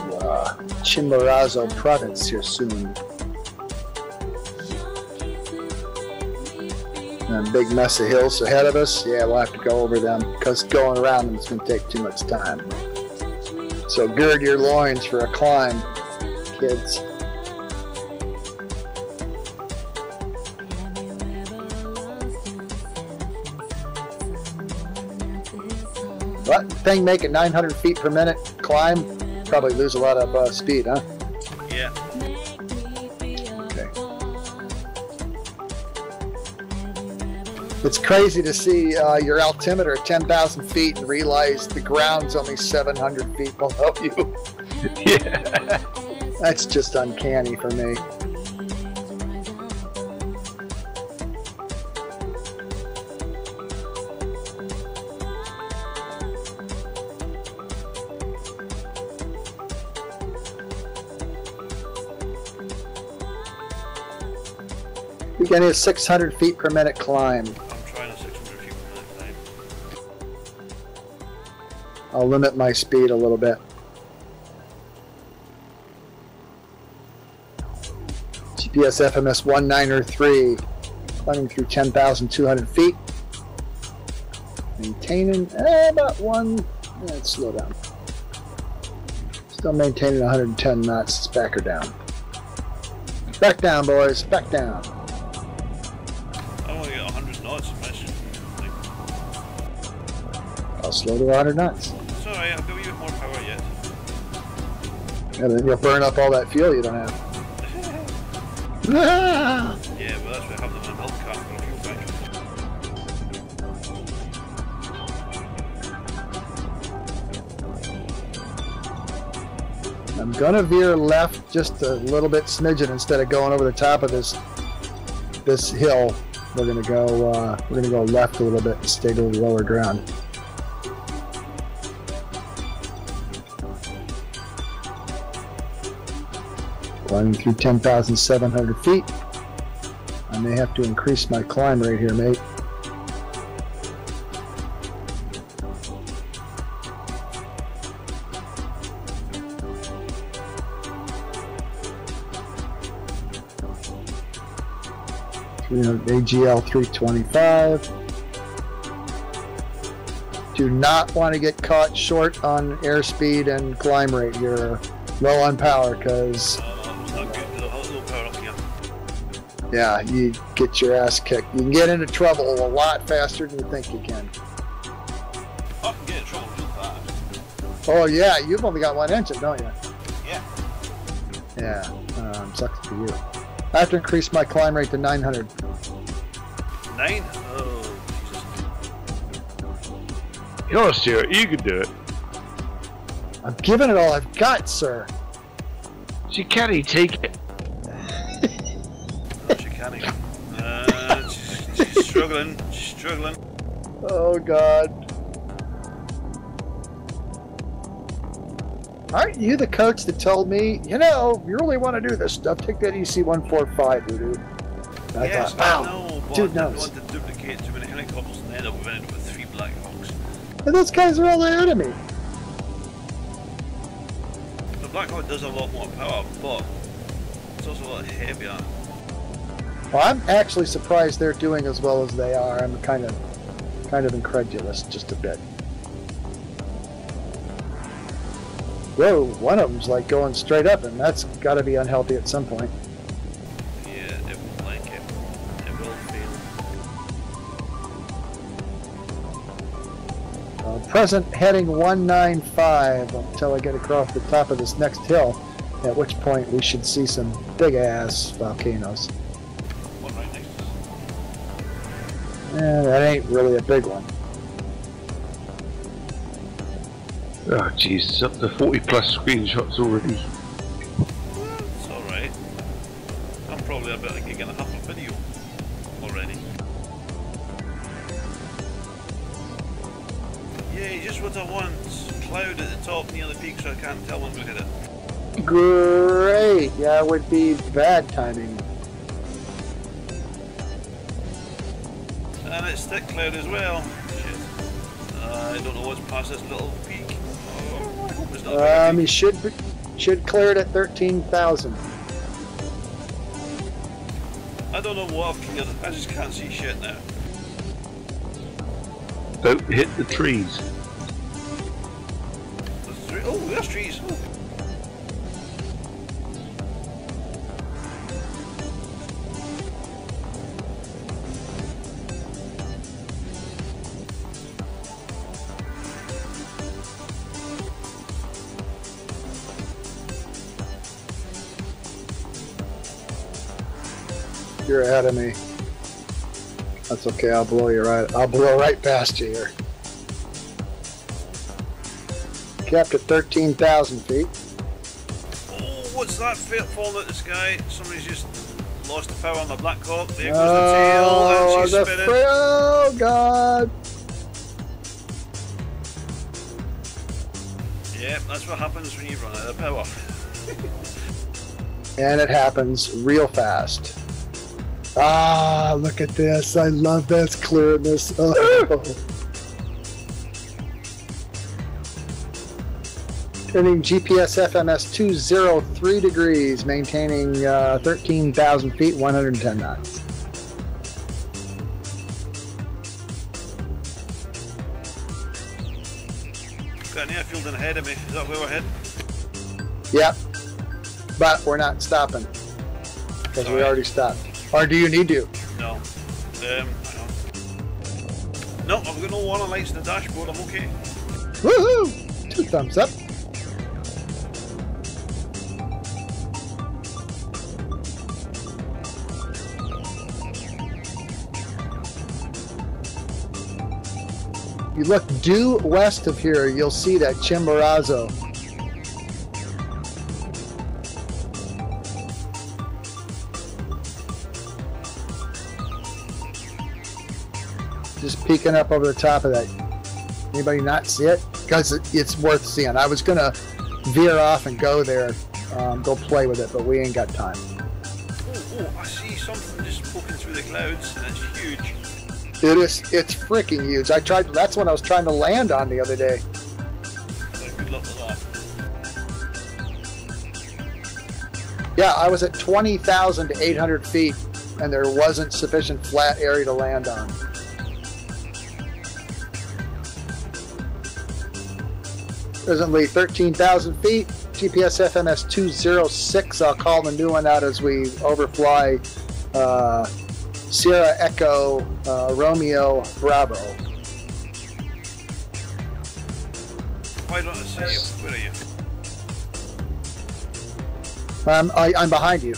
Chimborazo province here soon. And a big mess of hills ahead of us. Yeah, we'll have to go over them because going around them is going to take too much time. So gird your loins for a climb, kids. But thing making 900 feet per minute climb, probably lose a lot of speed, huh? Yeah. Okay. It's crazy to see your altimeter at 10,000 feet and realize the ground's only 700 feet below you. Yeah. That's just uncanny for me. We're getting a 600 feet per minute climb. I'm trying a 600 feet per minute climb. I'll limit my speed a little bit. GPS FMS 193, climbing through 10,200 feet. Maintaining about one, let's slow down. Still maintaining 110 knots, let's back her down. Back down, boys, back down. I want to get 100 knots in this thing. I'll slow to 100 knots. It's alright, I've got a wee bit more power yet. And then you'll burn up all that fuel you don't have. Yeah, but that's what happens in a milk carton for a fuel tank. I'm gonna veer left just a little bit smidgen instead of going over the top of this hill. We're gonna go left a little bit and stay to the lower ground. Climbing through 10,700 feet. I may have to increase my climb rate here, mate. AGL 325. Do not want to get caught short on airspeed and climb rate. You're low on power because It's not good, there's a little power up here. yeah, you get your ass kicked. You can get into trouble a lot faster than you think you can. I can get in trouble real fast. Oh yeah, you've only got one engine, don't you? Yeah. Yeah, sucks for you. I have to increase my climb rate to 900. 9? Oh, Jesus. You're Stuart, you can do it. I'm giving it all I've got, sir. She can't take it. No, she can't. She's struggling. She's struggling. Oh God. Aren't you the coach that told me, you know, if you really want to do this stuff, take that EC-145, dude? I Yes, thought, wow, I know, but dude I didn't knows. want to duplicate too many helicopters and end up with 3 Black Hawks. And those guys are all ahead of me. The Black Hawk does a lot more power, but it's also a lot heavier. Well, I'm actually surprised they're doing as well as they are. I'm kind of incredulous, just a bit. Whoa, one of them's like going straight up, and that's got to be unhealthy at some point. Yeah, it won't like it. It will fail. Present heading 195 until I get across the top of this next hill, at which point we should see some big-ass volcanoes. One right next to us. That ain't really a big one. Oh jeez, it's up to 40 plus screenshots already. It's alright. I'm probably about a gig and a half of video already. Yay, just what I want. Cloud at the top near the peak so I can't tell when we hit it. Great! Yeah, it would be bad timing. And it's thick cloud as well. Shit. I don't know what's past this little peak. Oh, I hope it's not a big You peak. should clear it at 13,000. I don't know what I've cleared. I just can't see shit now. Don't hit the trees. Oh, there's trees. Oh. You're ahead of me. That's okay. I'll blow you right. I'll blow right past you here. Kept at 13,000 feet. Oh, what's that falling out the sky? Somebody's just lost the power on the Black Hawk. There goes the tail, and she's spinning. Oh God! Yep, that's what happens when you run out of power. And it happens real fast. Ah, look at this. I love this clearness. Oh. Turning GPS FMS 203 degrees, maintaining 13,000 feet, 110 knots. Got an airfield in ahead of me. Is that where we're heading? Yep. But we're not stopping. Because we already stopped. Or do you need to? No. No, I've got no warning lights in the dashboard. I'm okay. Woohoo! 2 thumbs up. You look due west of here, you'll see that Chimborazo. Just peeking up over the top of that. Anybody not see it? Because it's worth seeing. I was gonna veer off and go there, go play with it, but we ain't got time. Oh, I see something just poking through the clouds, and it's huge. It is. It's freaking huge. That's what I was trying to land on the other day. Well, good luck with that. Yeah, I was at 20,800 feet, and there wasn't sufficient flat area to land on. Presently 13,000 feet. GPS FMS 206. I'll call the new one out as we overfly Sierra Echo Romeo Bravo. Why don't I see you? Where are you? I'm behind you.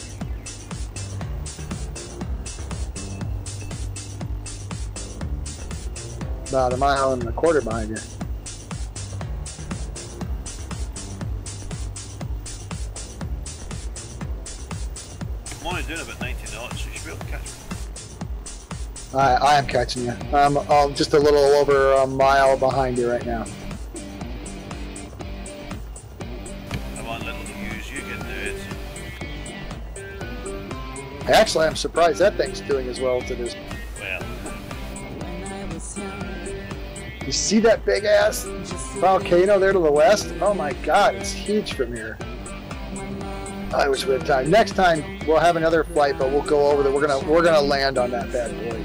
About 1.25 miles behind you. I'm only doing about 90 knots, so you should be able to catch me. I am catching you. I'm just a little over 1 mile behind you right now. Come on, little Hughes, you can do it. Actually, I'm surprised that thing's doing as well as it is. Well, You see that big ass volcano there to the west? Oh my God, it's huge from here. I wish we had time. Next time we'll have another flight, but we'll go over there. We're gonna land on that bad boy.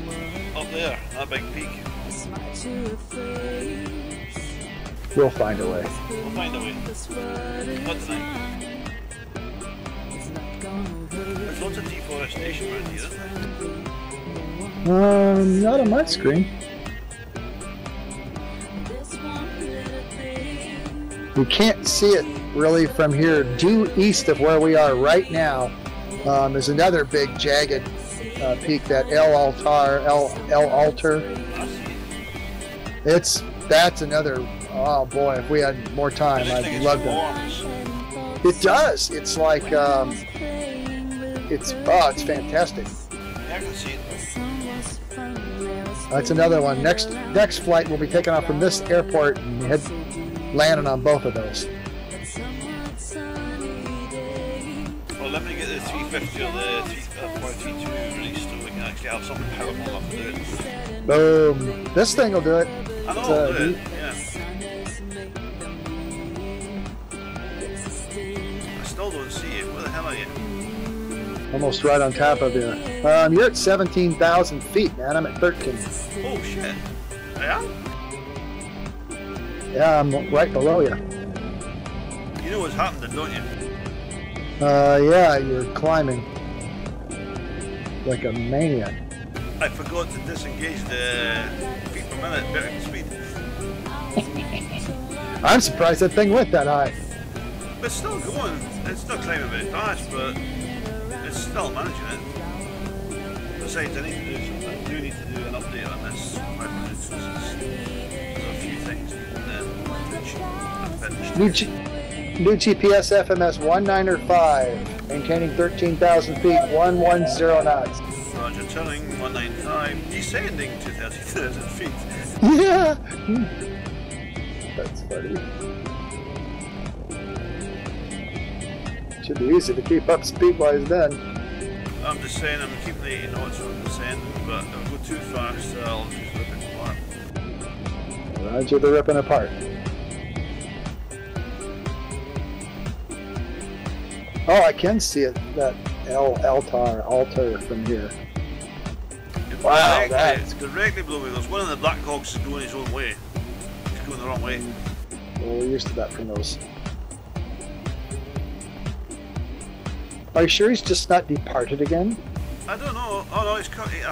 up there, that big peak. We'll find a way. We'll find a way. Not tonight. There's lots of deforestation around here, isn't there? Not on my screen. We can't see it really from here. Due east of where we are right now is another big jagged peak, that El Altar. That's another. Oh boy, if we had more time, I'd love to. It does. It's like it's fantastic. I can see it. That's another one. Next flight we'll be taking off from this airport and landing on both of those. Well, let me get the 350 or the 332 released so we can actually have something powerful enough to do it. Boom. This thing will do it. I know it'll do it, yeah. I still don't see you. Where the hell are you? Almost right on top of you. You're at 17,000 feet, man. I'm at 13. Oh shit. Yeah? Yeah, I'm right below you. You know what's happening, don't you? Yeah, you're climbing like a maniac. I forgot to disengage the feet per minute bearing speed. I'm surprised that thing went that high. But it's still going. It's not climbing very fast, but it's still managing it. besides, I need to do something. I do need to do an update on this 500 instances. There's a few things, and then I'm finished. New GPS FMS 195, maintaining 13,000 feet, 110 knots. Roger, turning 195, descending to 30,000 feet. Yeah! That's funny. Should be easy to keep up speed-wise then. I'm just saying I'm keeping the 80 knots from descending, but if I go too fast, I'll just rip it apart. Roger the ripping apart. Oh, I can see it, that altar from here. Wow, it's directly below me. There's one of the Black Hawks is going his own way. He's going the wrong way. Well, we're used to that from those. Are you sure he's just not departed again? I don't know. Oh no, I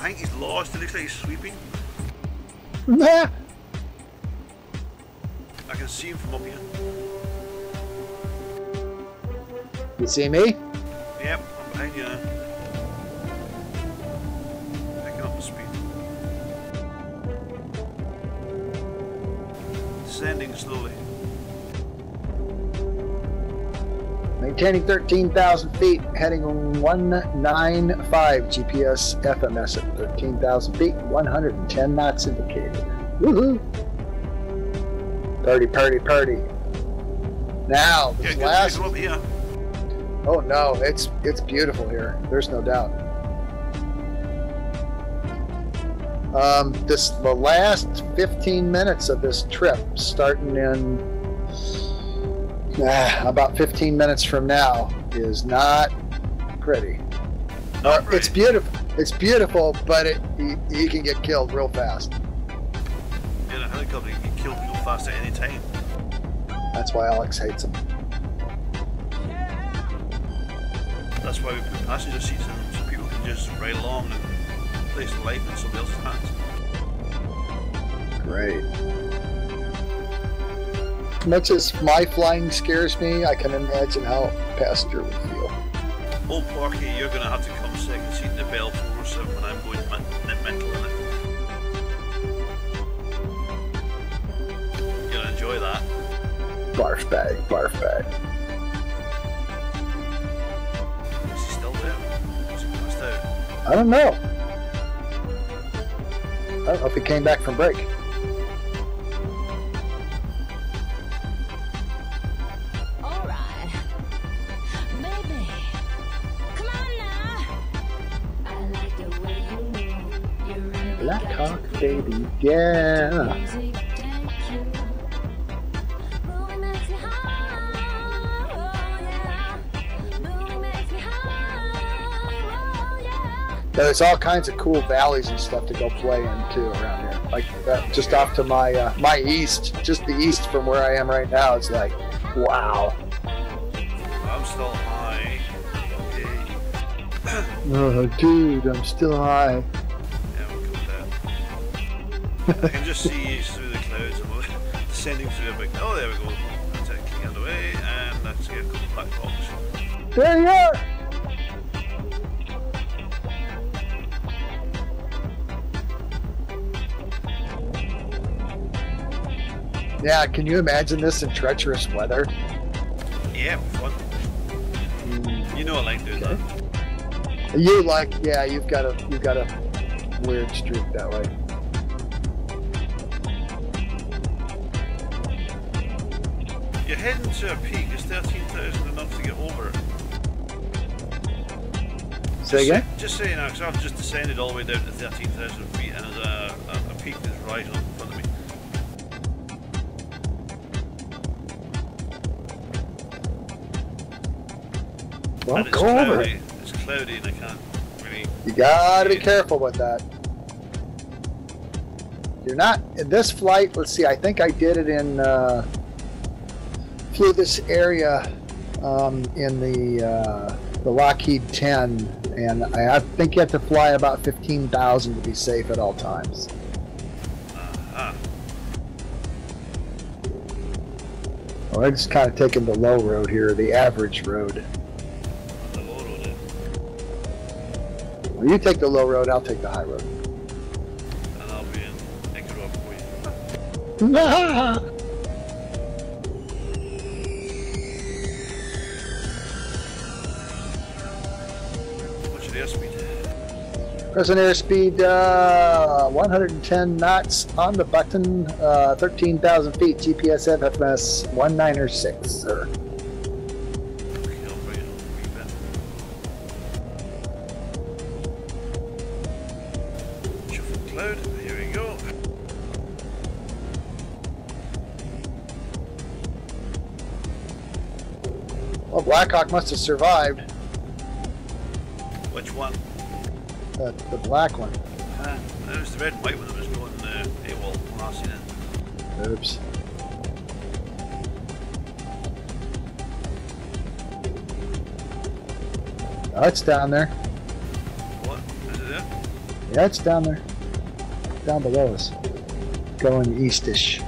think he's lost. It looks like he's sweeping. Nah. I can see him from up here. You see me? Yep, I'm behind you now. Picking up the speed. Descending slowly. Maintaining 13,000 feet, heading 195 GPS FMS at 13,000 feet, 110 knots indicated. Woohoo! Party, party, party. Now, this last... Up here. Oh no, it's beautiful here. There's no doubt. The last 15 minutes of this trip, starting in about 15 minutes from now, is not pretty. It's beautiful. It's beautiful, but you can get killed real fast. In a helicopter, you can kill people fast at any time. That's why Alex hates them. That's why we put passenger seats in, so people can just ride along and place their life in somebody else's hands. Great. As much as my flying scares me, I can imagine how a passenger would feel. Old Porky, you're going to have to come second seat in the Bell 407 when I'm going mental in it. You're going to enjoy that. Barf bag, barf bag. Is he still there? Is he passed out? I don't know. I don't know if he came back from break. Black Hawk, baby, yeah. There's all kinds of cool valleys and stuff to go play in too around here. Like that, just off to my my east, just the east from where I am right now. It's like, wow. I'm still high. Okay. Oh, dude, I'm still high. I can just see you through the clouds and we're descending through a big... Oh, there we go. That's it, kicking it away, and that's a couple of Black Hawks. There you are! Yeah, can you imagine this in treacherous weather? Yeah, fun. You know I like doing that. You like, yeah, you've got a weird streak that way. You're heading to a peak. Is 13,000 enough to get over it? Say again? Just so you know, because I've just descended all the way down to 13,000 feet, and there's a peak that's rising up in front of me. Well, go over it. It's cloudy, and I can't really. You gotta be careful with that. You're not in this flight. Let's see. I think I did it in. Flew this area in the Lockheed 10, and I think you have to fly about 15,000 to be safe at all times. Well, I'm just kind of taking the low road here, the average road. The low road. Well, you take the low road, I'll take the high road. And I'll be in Ecuador for you. What's your airspeed? Present airspeed 110 knots on the button, 13,000 feet, GPS FMS 196, sir. Okay, I'll bring it on a wee bit. Shuffle cloud, here we go. Well, Blackhawk must have survived. Which one? The black one. It was the red and white one that was going AWOL when I seen it. Oops. Oh, it's down there. What? Is it there? Yeah, it's down there. Down below us. Going eastish. I'm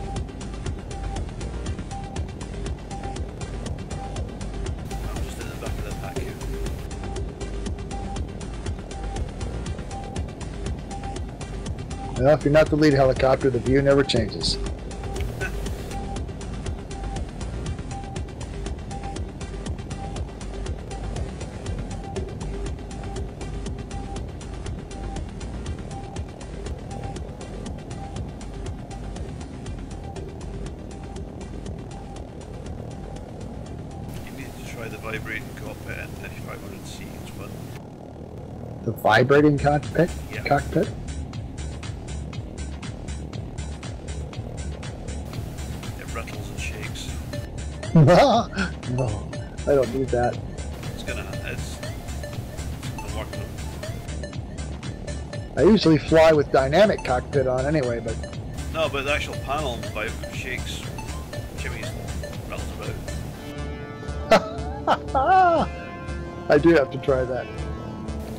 just in the back of the pack here. Well, if you're not the lead helicopter, the view never changes. The vibrating cockpit and 3500C each one. The vibrating cockpit? Yeah. Cockpit? It rattles and shakes. No, I don't need that. It's working. I usually fly with dynamic cockpit on anyway, but No, but the actual panel shakes. Jimmy's rattles about. I do have to try that.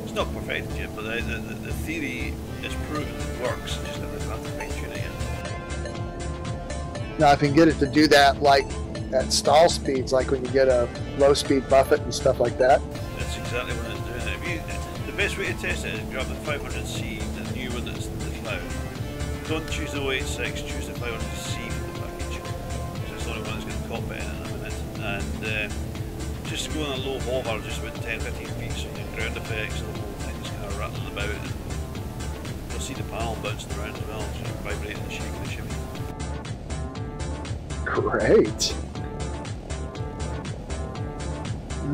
It's not perfect yet, but the theory is proven it works. You just have to fine tune it Now, if you can get it to do that, like at stall speeds, like when you get a low-speed buffet and stuff like that. That's exactly what it's doing. The best way to test it is grab the 500C, the new one that's the cloud. Don't choose the 086, choose the 500C for the package. So it's the only one that's going to pop it in a minute. And just go on a low hover, just about 10-15 feet, so the ground effects, the whole thing's kind of rattling about, and you'll see the panel bouncing around as well, just vibrating and shaking and shimmy. Great.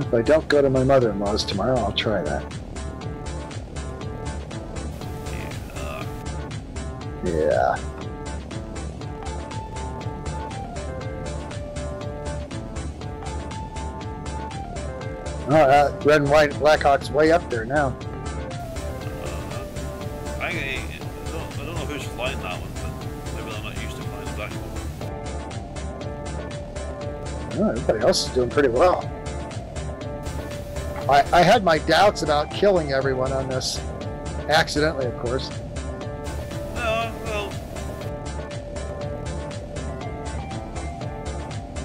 If I don't go to my mother-in-law's tomorrow, I'll try that. Yeah. Oh, that red and white Blackhawk's way up there now. I don't know who's flying that one, but maybe they're not used to flying the black one. Oh, everybody else is doing pretty well. I had my doubts about killing everyone on this. Accidentally, of course. Well.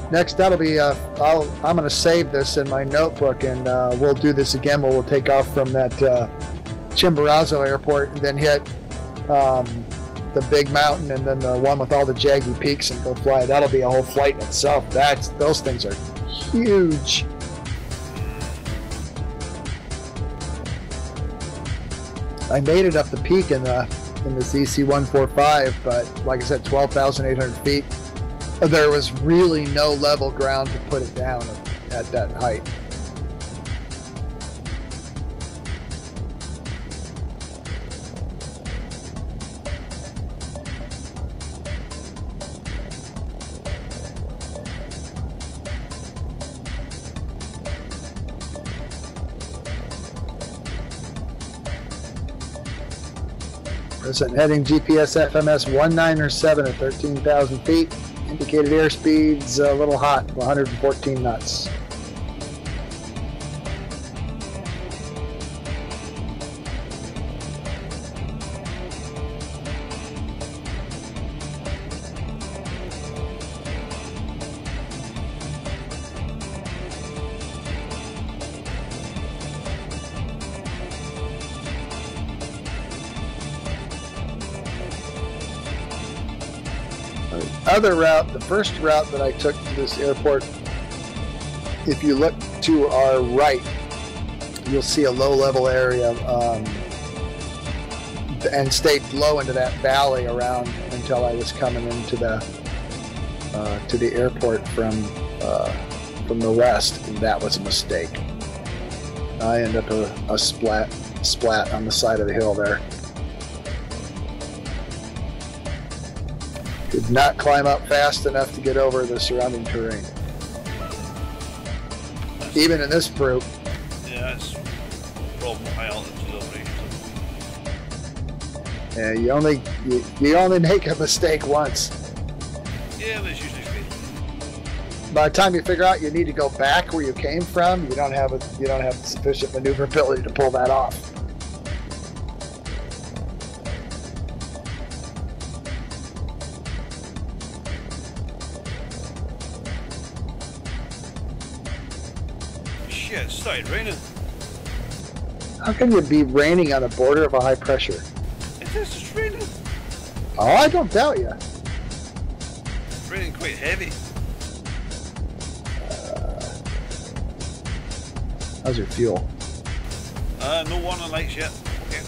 Next, that'll be, I'm going to save this in my notebook, and we'll do this again where we'll take off from that Chimborazo airport and then hit the big mountain and then the one with all the jaggy peaks and go fly. That'll be a whole flight in itself. Those things are huge. I made it up the peak in the ZC-145, but like I said, 12,800 feet. There was really no level ground to put it down at that height. Present heading GPS FMS 197 at 13,000 feet. Indicated airspeed's a little hot, 114 knots. other route, the first route that I took to this airport, if you look to our right, you'll see a low-level area and stayed low into that valley around until I was coming into the to the airport from the west, and that was a mistake. I ended up a splat on the side of the hill there. Did not climb up fast enough to get over the surrounding terrain. Even in this group. Yeah, that's a problem with high altitude operations. Yeah, you only make a mistake once. Yeah, that's usually good. By the time you figure out you need to go back where you came from, you don't have sufficient maneuverability to pull that off. Shit, it started raining. How can you be raining on the border of a high pressure? It is just raining. Oh, I don't doubt you. It's raining quite heavy. How's your fuel? No warning lights yet. Okay.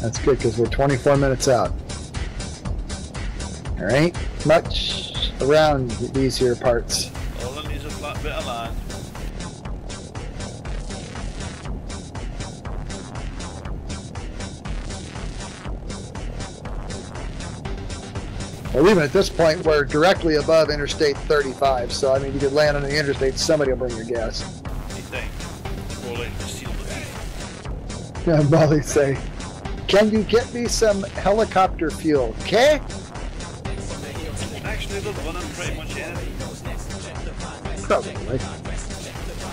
That's good because we're 24 minutes out. There ain't much around these here parts. All it needs is a flat bit of land. Well, even at this point, we're directly above Interstate 35, so I mean, you could land on the interstate, somebody will bring your gas. You think? More like to steal the beef. Yeah, Molly say, "Can you get me some helicopter fuel, okay?" Actually, they're running pretty much anything. Probably.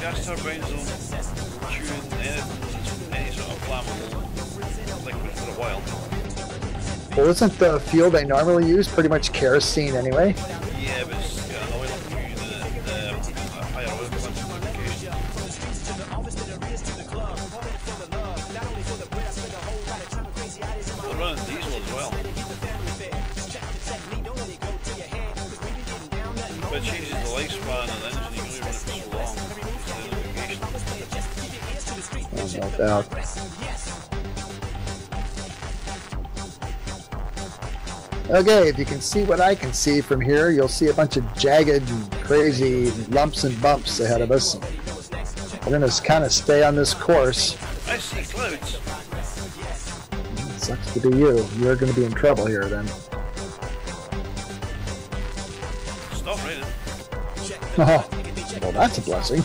Gas turbines will chew anything, any sort of flammable liquid for a while. Well, isn't the fuel they normally use pretty much kerosene anyway? Yeah, but it's got an oil infusion in it, a higher oil concentration. They're running diesel as well. But it changes the lifespan of the engine, you can only run it for so long. No doubt. Okay, if you can see what I can see from here, you'll see a bunch of jagged and crazy lumps and bumps ahead of us. We're going to kind of stay on this course. I see clouds. Sucks to be you. You're going to be in trouble here then. Stop raining. Oh, well, that's a blessing.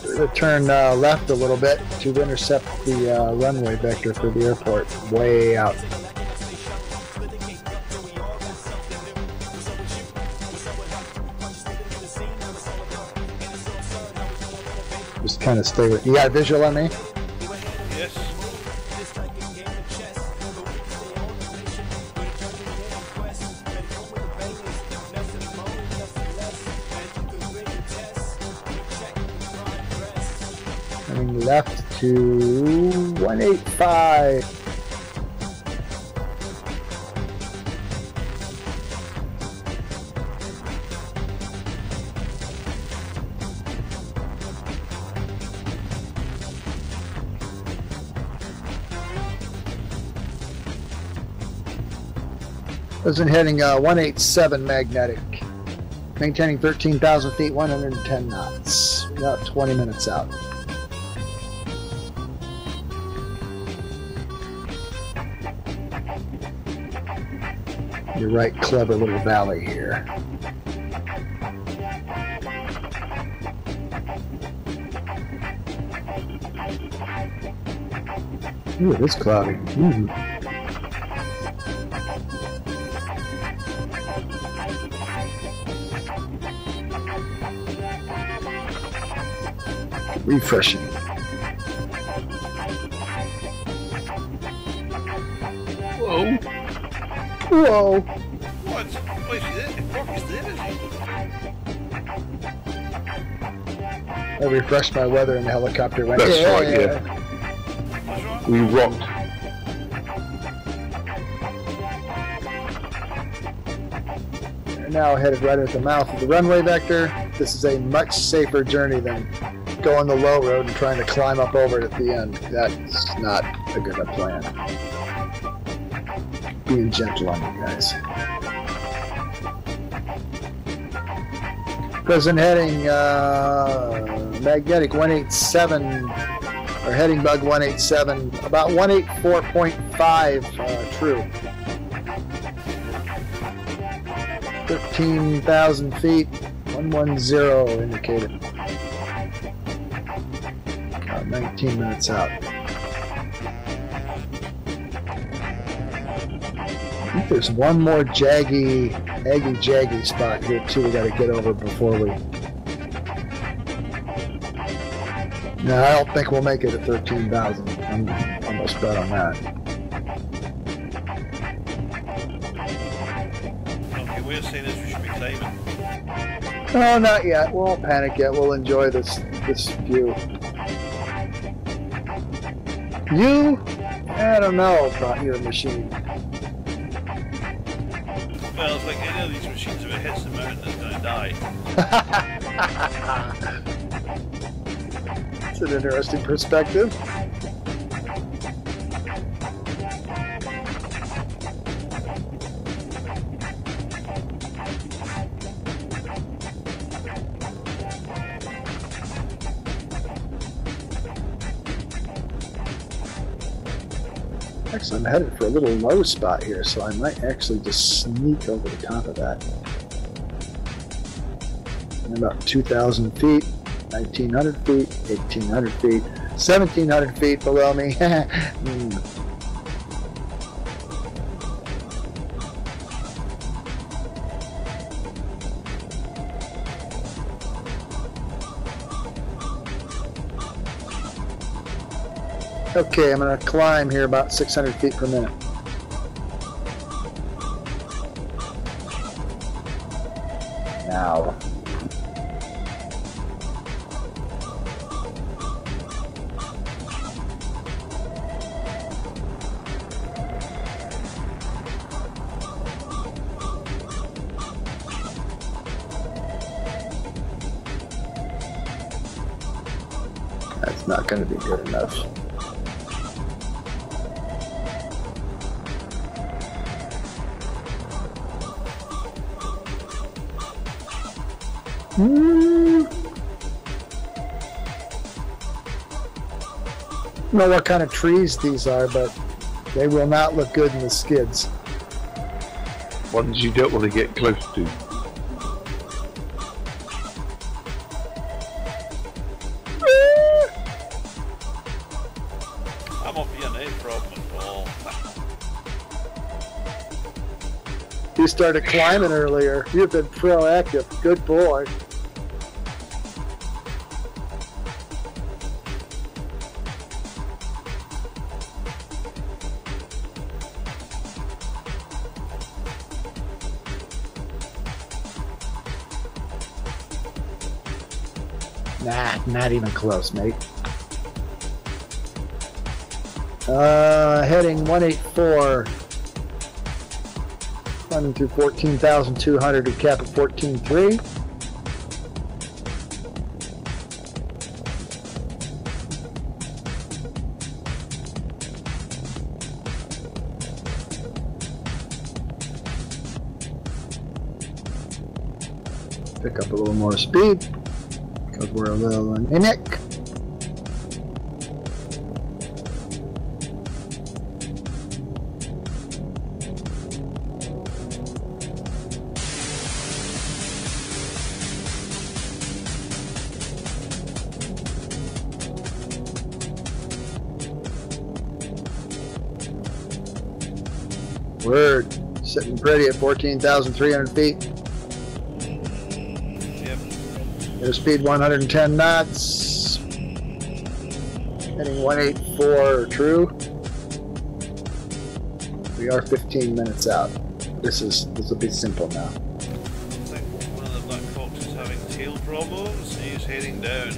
We're going to turn left a little bit to intercept the runway vector for the airport, way out. Just kind of stay with. You got a visual on me? Yes. Coming left to 185. Isn't heading 187 magnetic, maintaining 13,000 feet, 110 knots, about 20 minutes out. You're right, clever little valley here. Ooh, it is cloudy. Ooh. Refreshing. Whoa. Whoa. What? What is it? Focus there, is it? I refreshed my weather and the helicopter went. That's yeah, right, yeah. What's wrong? We rocked. now headed right at the mouth of the runway vector. This is a much safer journey than going the low road and trying to climb up over it at the end. That's not a good plan. Being gentle on you guys. Present heading magnetic 187, or heading bug 187, about 184.5 true. 13,000 feet, 110 indicated. 19 minutes out. I think there's one more jaggy spot here too we got to get over before we... No, I don't think we'll make it at 13,000. I'm almost bet on that. Okay, we're saying is we should be climbing. No, not yet. We won't panic yet. We'll enjoy this view. You? I don't know about your machine. Well, it's like any of these machines, if it hits the mountain, it's going to die. It's an interesting perspective. Actually, I'm headed for a little low spot here, so I might actually just sneak over the top of that. And about 2,000 feet, 1,900 feet, 1,800 feet, 1,700 feet below me. Okay, I'm going to climb here about 600 feet per minute. Now. That's not going to be good enough. I don't know what kind of trees these are, but they will not look good in the skids. Ones you don't want to get close to. I'm up here, no problem at all. You started climbing earlier. You've been proactive. Good boy. Nah, not even close, mate. Heading 184. Running through 14,200 to cap at 14.3. Pick up a little more speed because we're a little anemic. Word. Sitting pretty at 14,300 feet. Yep. Airspeed 110 knots. Heading 184 true. We are 15 minutes out. This will be simple now. I think one of the black foxes is having tail problems. He's heading down.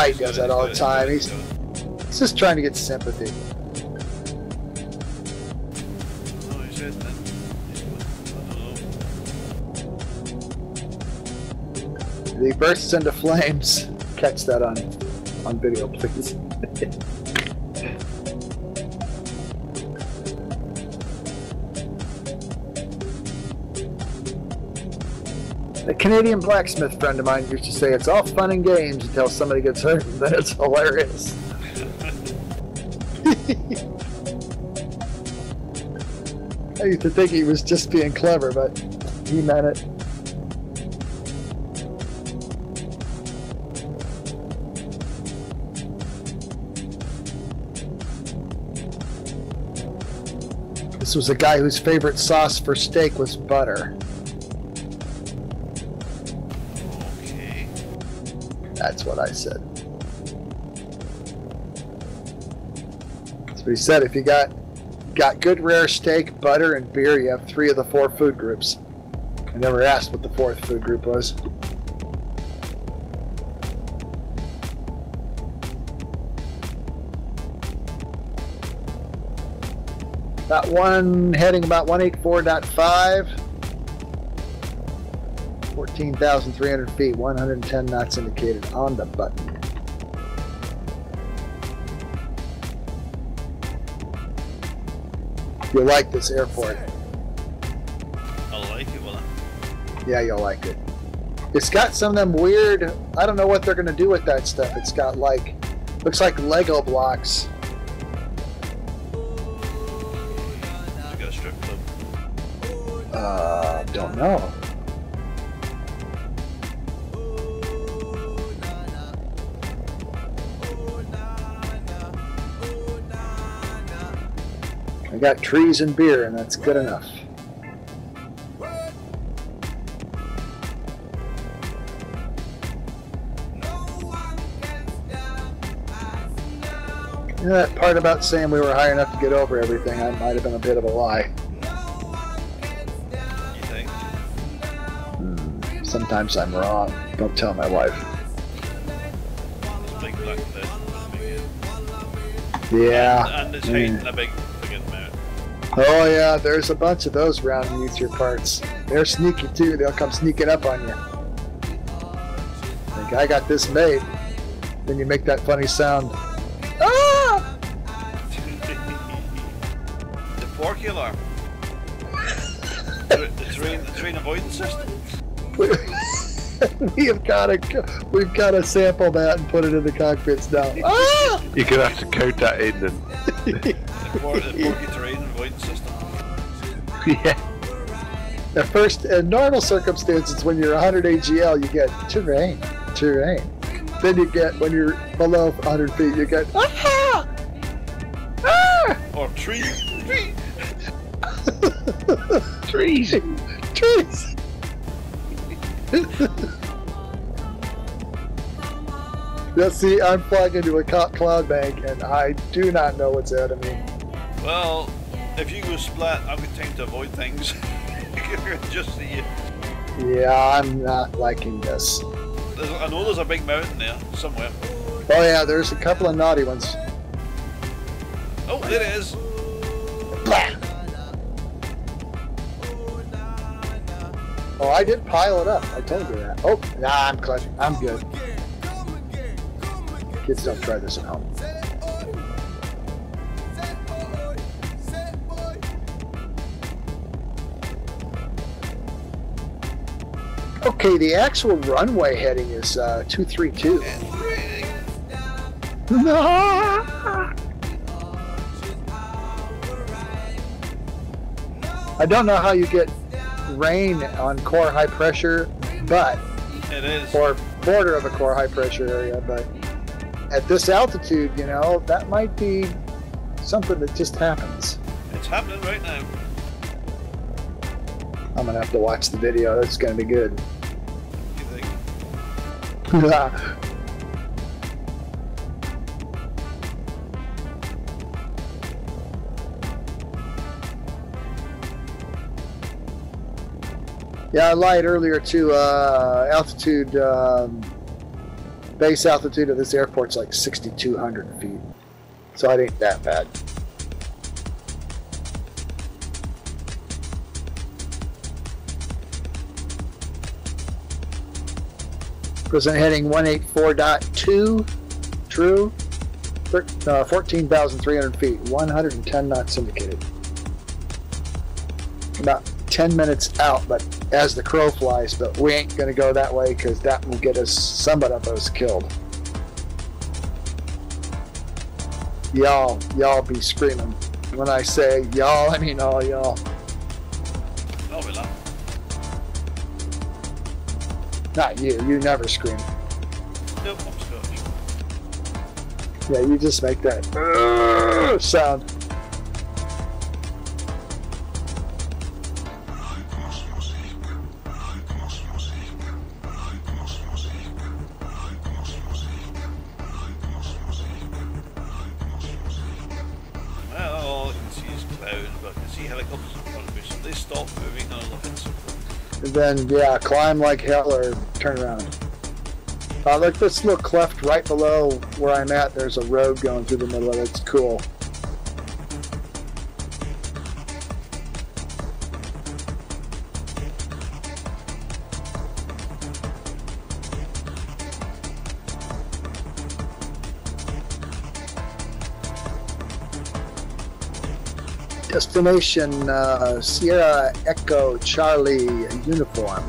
He does that all the time. He's just trying to get sympathy. He bursts into flames. Catch that on video, please. A Canadian blacksmith friend of mine used to say, it's all fun and games until somebody gets hurt, and then it's hilarious. I used to think he was just being clever, but he meant it. This was a guy whose favorite sauce for steak was butter. Okay. That's what I said. That's what he said. If you got good rare steak, butter, and beer, you have 3 of the 4 food groups. I never asked what the 4th food group was. Got one heading about 184.5. 14,300 feet, 110 knots indicated on the button. You'll like this airport. I like it, will I? Yeah, you'll like it. It's got some of them weird, I don't know what they're going to do with that stuff. It's got like, looks like Lego blocks. It's got a strip club. Don't know. I got trees and beer, and that's good enough. You know, that part about saying we were high enough to get over everything, I might have been a bit of a lie. You think? Sometimes I'm wrong. Don't tell my wife. It's a big black bed. Yeah. And it's hiding a big friggin' mount. Oh yeah, there's a bunch of those round future parts. They're sneaky too. They'll come sneaking up on you. Think I got this made. Then you make that funny sound. Ah! The forky alarm. the train avoidance system. We've got to sample that and put it in the cockpits now. Ah! You're gonna have to code that in and The forky terrain avoidance system. yeah. At first, in normal circumstances, when you're 100 AGL, you get terrain. Then you get, when you're below 100 feet, you get ah! Ah! Or tree. Trees. Yeah, see, I'm flying into a cloud bank, and I do not know what's out of me. Well, if you go splat, I've got time to avoid things. Just see you. Yeah, I'm not liking this. I know there's a big mountain there somewhere. Oh yeah, there's a couple of naughty ones. Oh, there it is. Blah. Oh, I did pile it up. I told you that. Oh, nah, I'm clutching. I'm good. Kids, don't try this at home. Okay, the actual runway heading is 232. I don't know how you get rain on core high pressure, but It is. or border of a core high pressure area, but at this altitude, you know, that might be something that just happens. It's happening right now. I'm gonna have to watch the video. It's gonna be good. You think? Yeah, I lied earlier too. Altitude, base altitude of this airport's like 6,200 feet. So it ain't that bad. Present heading 184.2, true, 14,300 feet, 110 knots indicated. About 10 minutes out, but as the crow flies, but we ain't gonna go that way because that will get us, somebody of us killed. Y'all be screaming. When I say y'all, I mean all y'all. Oh, we laugh. Not you. You never scream. Nope, I'm Scottish. Yeah, you just make that sound. Well, all I can see is clouds, but I can see helicopters in front of me, so they stop moving and I'll hit something. And then, yeah, climb like hell or turn around. Look, this little cleft right below where I'm at, there's a road going through the middle of it. It's cool. Destination Sierra Echo Charlie uniform.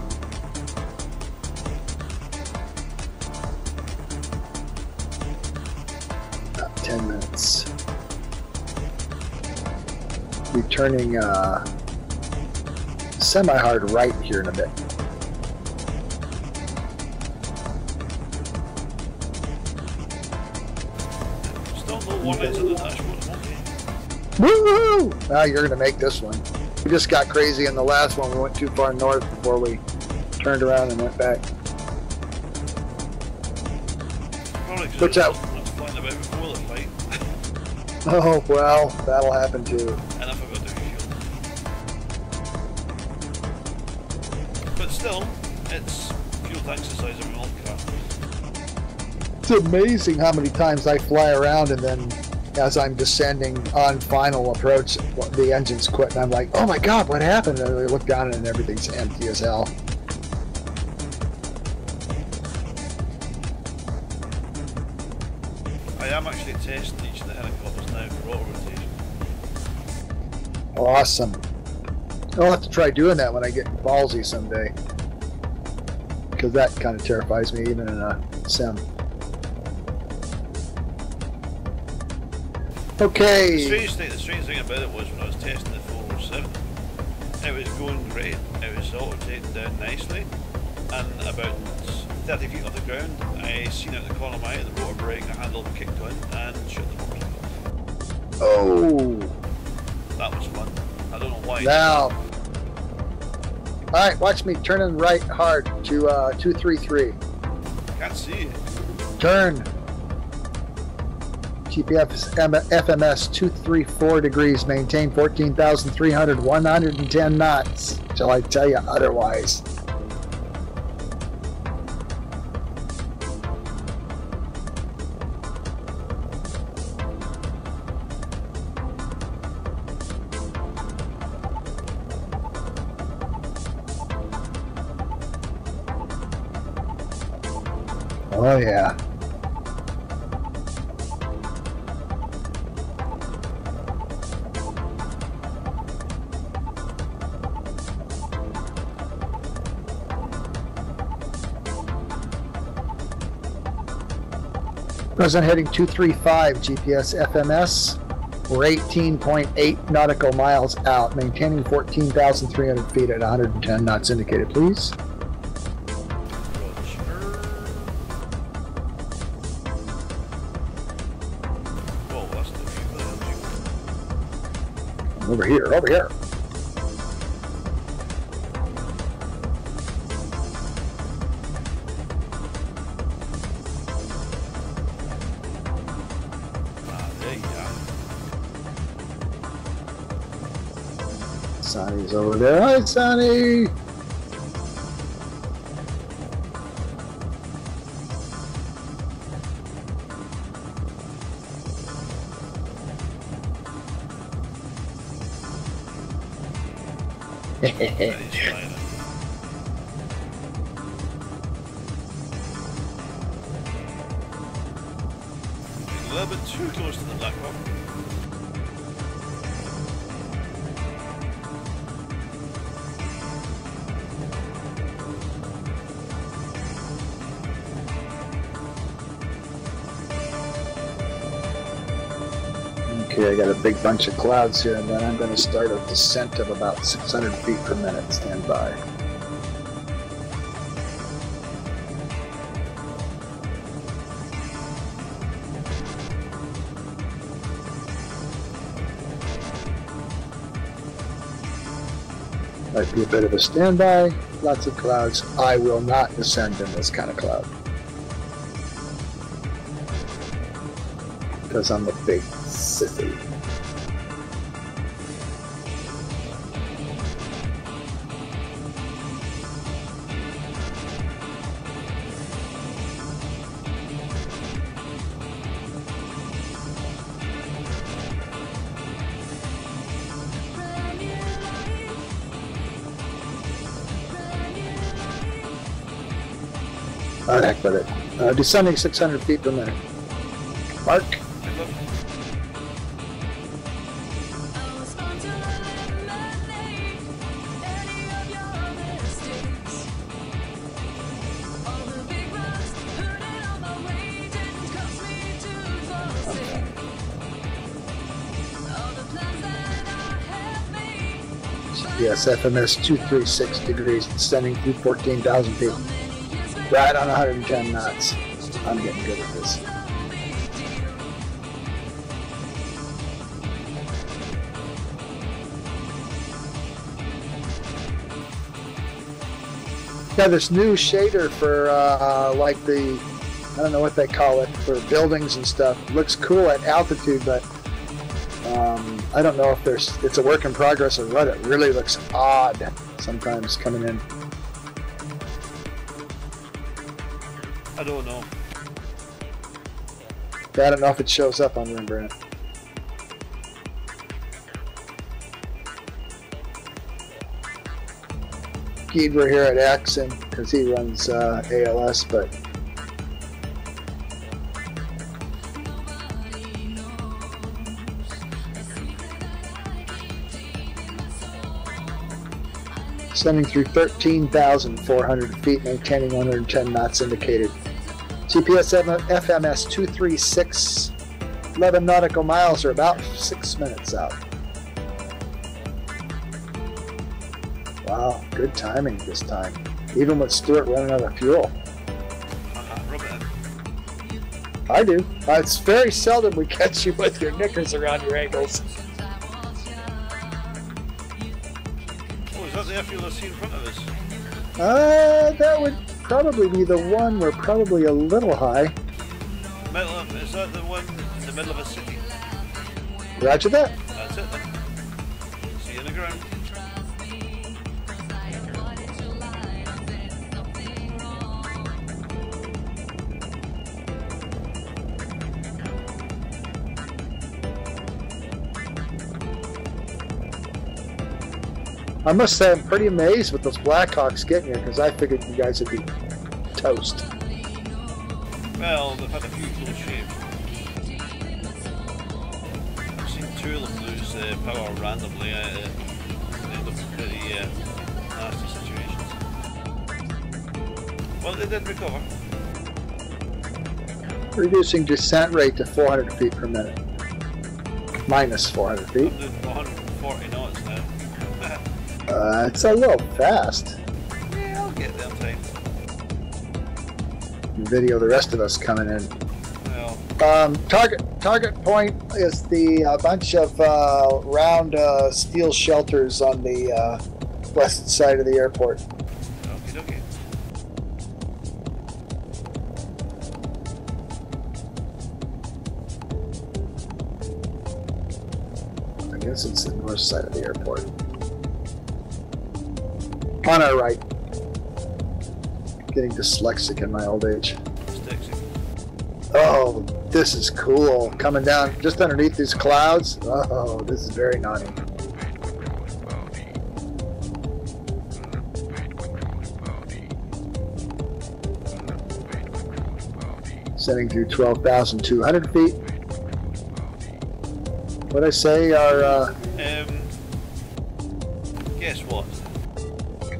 About 10 minutes. Returning semi-hard right here in a bit. Still no one is in the dashboard, okay. Woo! Now you're gonna make this one. We just got crazy in the last one. We went too far north before we turned around and went back. Probably 'cause What's I that? was flying about before the flight, Oh well, that'll happen too. and I forgot to refuel. But still, it's fuel tanks the size of an old car. It's amazing how many times I fly around and then as I'm descending on final approach, the engine's quit and I'm like, oh my god, what happened? And I look down and everything's empty as hell. I am actually testing each of the helicopters now for auto rotation. Awesome. I'll have to try doing that when I get ballsy someday. Because that kind of terrifies me even in a sim. Okay. The strange thing about it was when I was testing the 407, it was going great, it was auto-rotating down nicely, and about 30 feet off the ground, I seen out the corner of my eye the rotor brake, the handle kicked on and shut the motor off. Oh. That was fun. I don't know why. Now. Alright, watch me turning right hard to 233. Can't see it. Turn. GPS FMS 234 degrees. Maintain 14,300, 110 knots. Shall I tell you otherwise? Oh yeah. Present heading 235 GPS FMS. We're 18.8 nautical miles out, maintaining 14,300 feet at 110 knots indicated, please. Whoa, that's the view. Over here, over here. Sonny's over there. Hi, Sonny! little bit too close to the black hole. Okay, I got a big bunch of clouds here, and then I'm going to start a descent of about 600 feet per minute. Stand by. Might be a bit of a standby. Lots of clouds. I will not descend in this kind of cloud, because I'm a big sissy. Oh, heck with it. Descending 600 feet per minute. Mark. Yes, FMS 236 degrees, descending through 14,000 feet. Right on 110 knots. I'm getting good at this. Got this new shader for like the, I don't know what they call it, for buildings and stuff. Looks cool at altitude, but I don't know if it's a work in progress or what. It really looks odd sometimes coming in. I don't know. I don't know if it shows up on Rembrandt. We're here at Axon because he runs ALS, but sending through 13,400 feet, maintaining 110 knots indicated. GPS FMS 236, 11 nautical miles, or about 6 minutes out. Wow, good timing this time. Even with Stuart running out of fuel. I do. It's very seldom we catch you with your knickers around your ankles. Oh, is that the airfield I see in front of us? That would probably be the one. We're probably a little high. Is that the one in the middle of a city? Roger that. That's it then. See you on the ground. I must say I'm pretty amazed with those Blackhawks getting here, because I figured you guys would be toast. Well, they've had a few close shaves. I've seen two of them lose power randomly. They look pretty nasty situations. Well, they did recover. Reducing descent rate to 400 feet per minute. Minus 400 feet. I'm doing 140 knots now. It's a little fast. Yeah, I'll get there in time. Video the rest of us coming in. Well, target point is the bunch of round steel shelters on the west side of the airport. okie dokie. I guess it's the north side of the airport. On our right. Getting dyslexic in my old age. Oh, this is cool. Coming down just underneath these clouds. Oh, this is very naughty. Sending through 12,200 feet. What I say? Our guess what?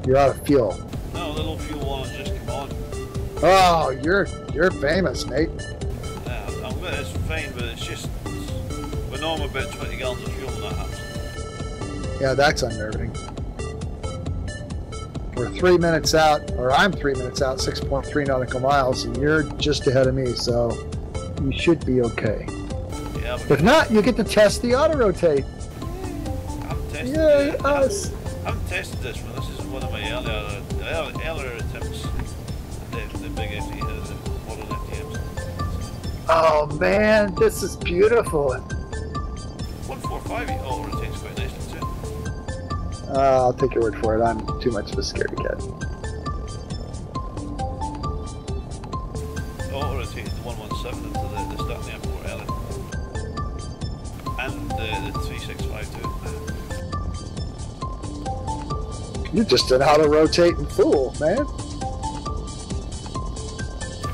you're out of fuel. No, the little fuel one just come on. Oh, you're famous, mate. It's fine, but it's just we know I'm about 20 gallons of fuel when that happens. Yeah, that's unnerving. We're 3 minutes out, or I'm 3 minutes out, 6.3 nautical miles, and you're just ahead of me, so you should be okay. Yeah, If not, you get to test the auto rotate. I'm testing Yay, it. us! I haven't tested this one. This is one of my earlier attempts. The big FE, the modern FTMs. Oh man, this is beautiful. 145 auto rotates quite nicely too. I'll take your word for it. I'm too much of a scaredy cat. Auto rotated the 117 into the starting airport early. And the 365 too. You're just an auto rotating fool, man.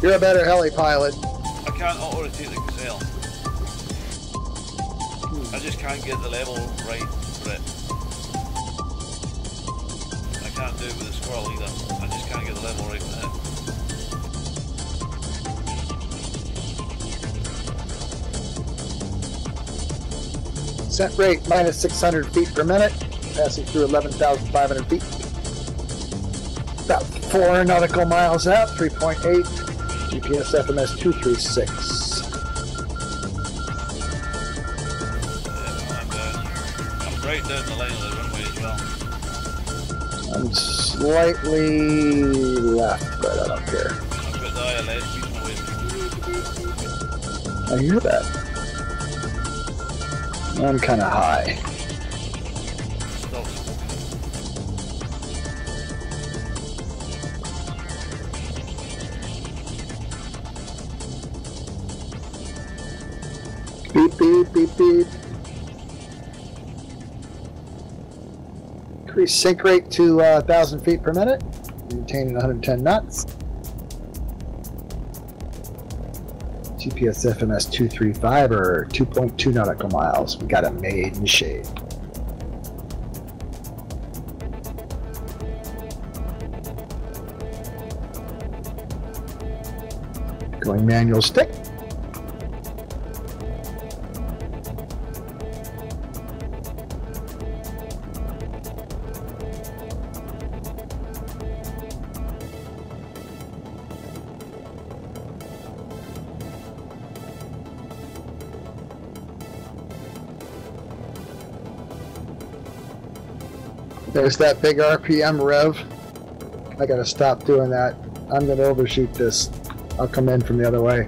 You're a better heli pilot. I can't auto rotate the Gazelle. I just can't get the level right for it. I can't do it with the Squirrel either. I just can't get the level right for it. Descent rate minus 600 feet per minute, passing through 11,500 feet. About 4 nautical miles out, 3.8. GPS FMS 236. I'm right down the line of the runway as well. I'm slightly left, but I don't care. I've got the ILS beating away. I hear that. I'm kind of high. Stop smoking. Beep, beep, beep, beep. Increase sync rate to 1,000 feet per minute, maintaining 110 knots. GPS FMS 235 or 2.2 nautical miles. We got it made in the shade. Going manual stick. There's that big RPM rev. I gotta stop doing that. I'm gonna overshoot this. I'll come in from the other way.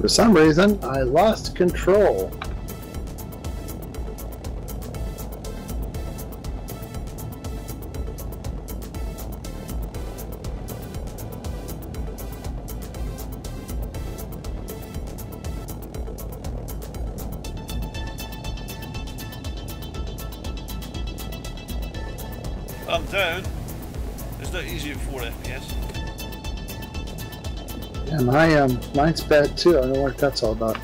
For some reason, I lost control. I'm down. It's not easy at 4 FPS. Yeah, mine's bad too. I don't know what that's all about.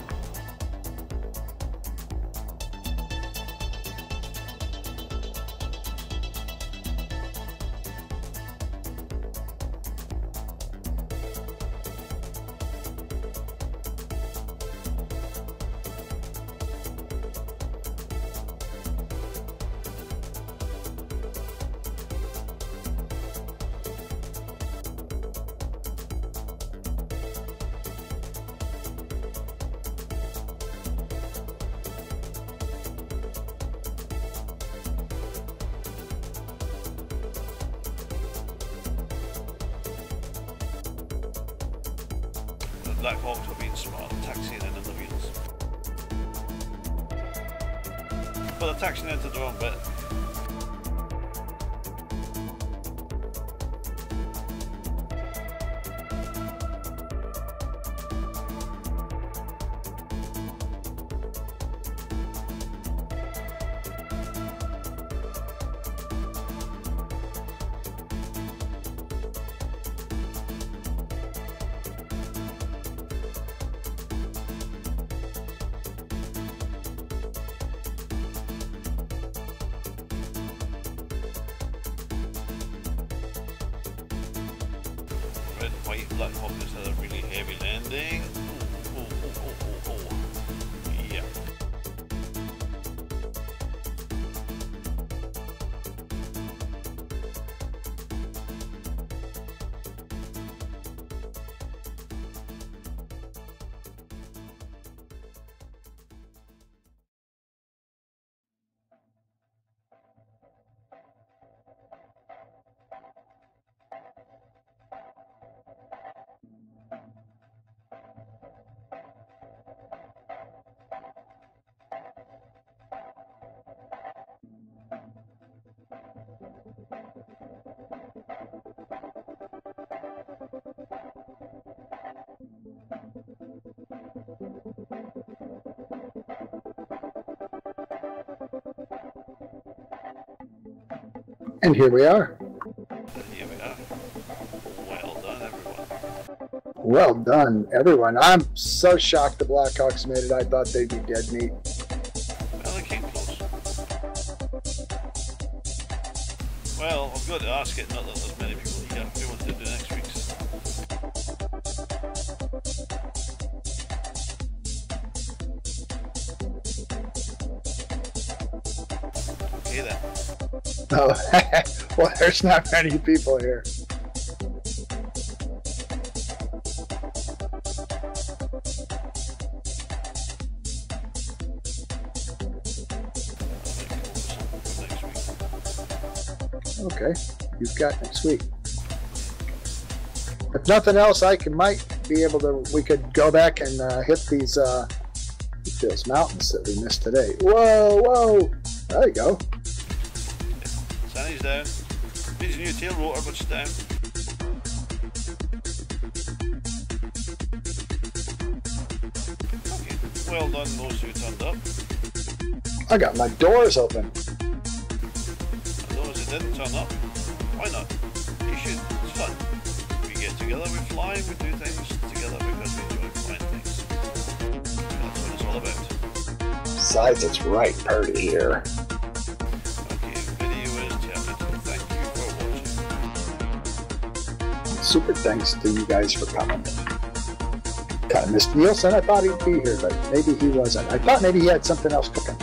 Black Hawks are being smart, taxiing in the wheels. But they're taxiing into the wrong bit. Red and white Black Hawk has had a really heavy landing. Oh. Yeah. And here we are. Here we are. Well done, everyone. Well done, everyone. I'm so shocked the Blackhawks made it. I thought they'd be dead meat. Well, they came close. Well, I've got to ask it, not that there's many people here. Who wants to do next week's? Okay then. Oh, well, there's not many people here. Okay, you've got next week. If nothing else, might be able to. We could go back and hit these mountains that we missed today. Whoa! There you go. Sunny's down. Needs a new tail rotor, but it's down. Okay, well done those who turned up. I got my doors open. And those who didn't turn up, why not? You should. It's fun. We get together, we fly, we do things together because we enjoy flying things. That's what it's all about. Besides, it's right pretty here. Super thanks to you guys for coming. Kind of missed Nielsen. I thought he'd be here, but maybe he wasn't. I thought maybe he had something else cooking.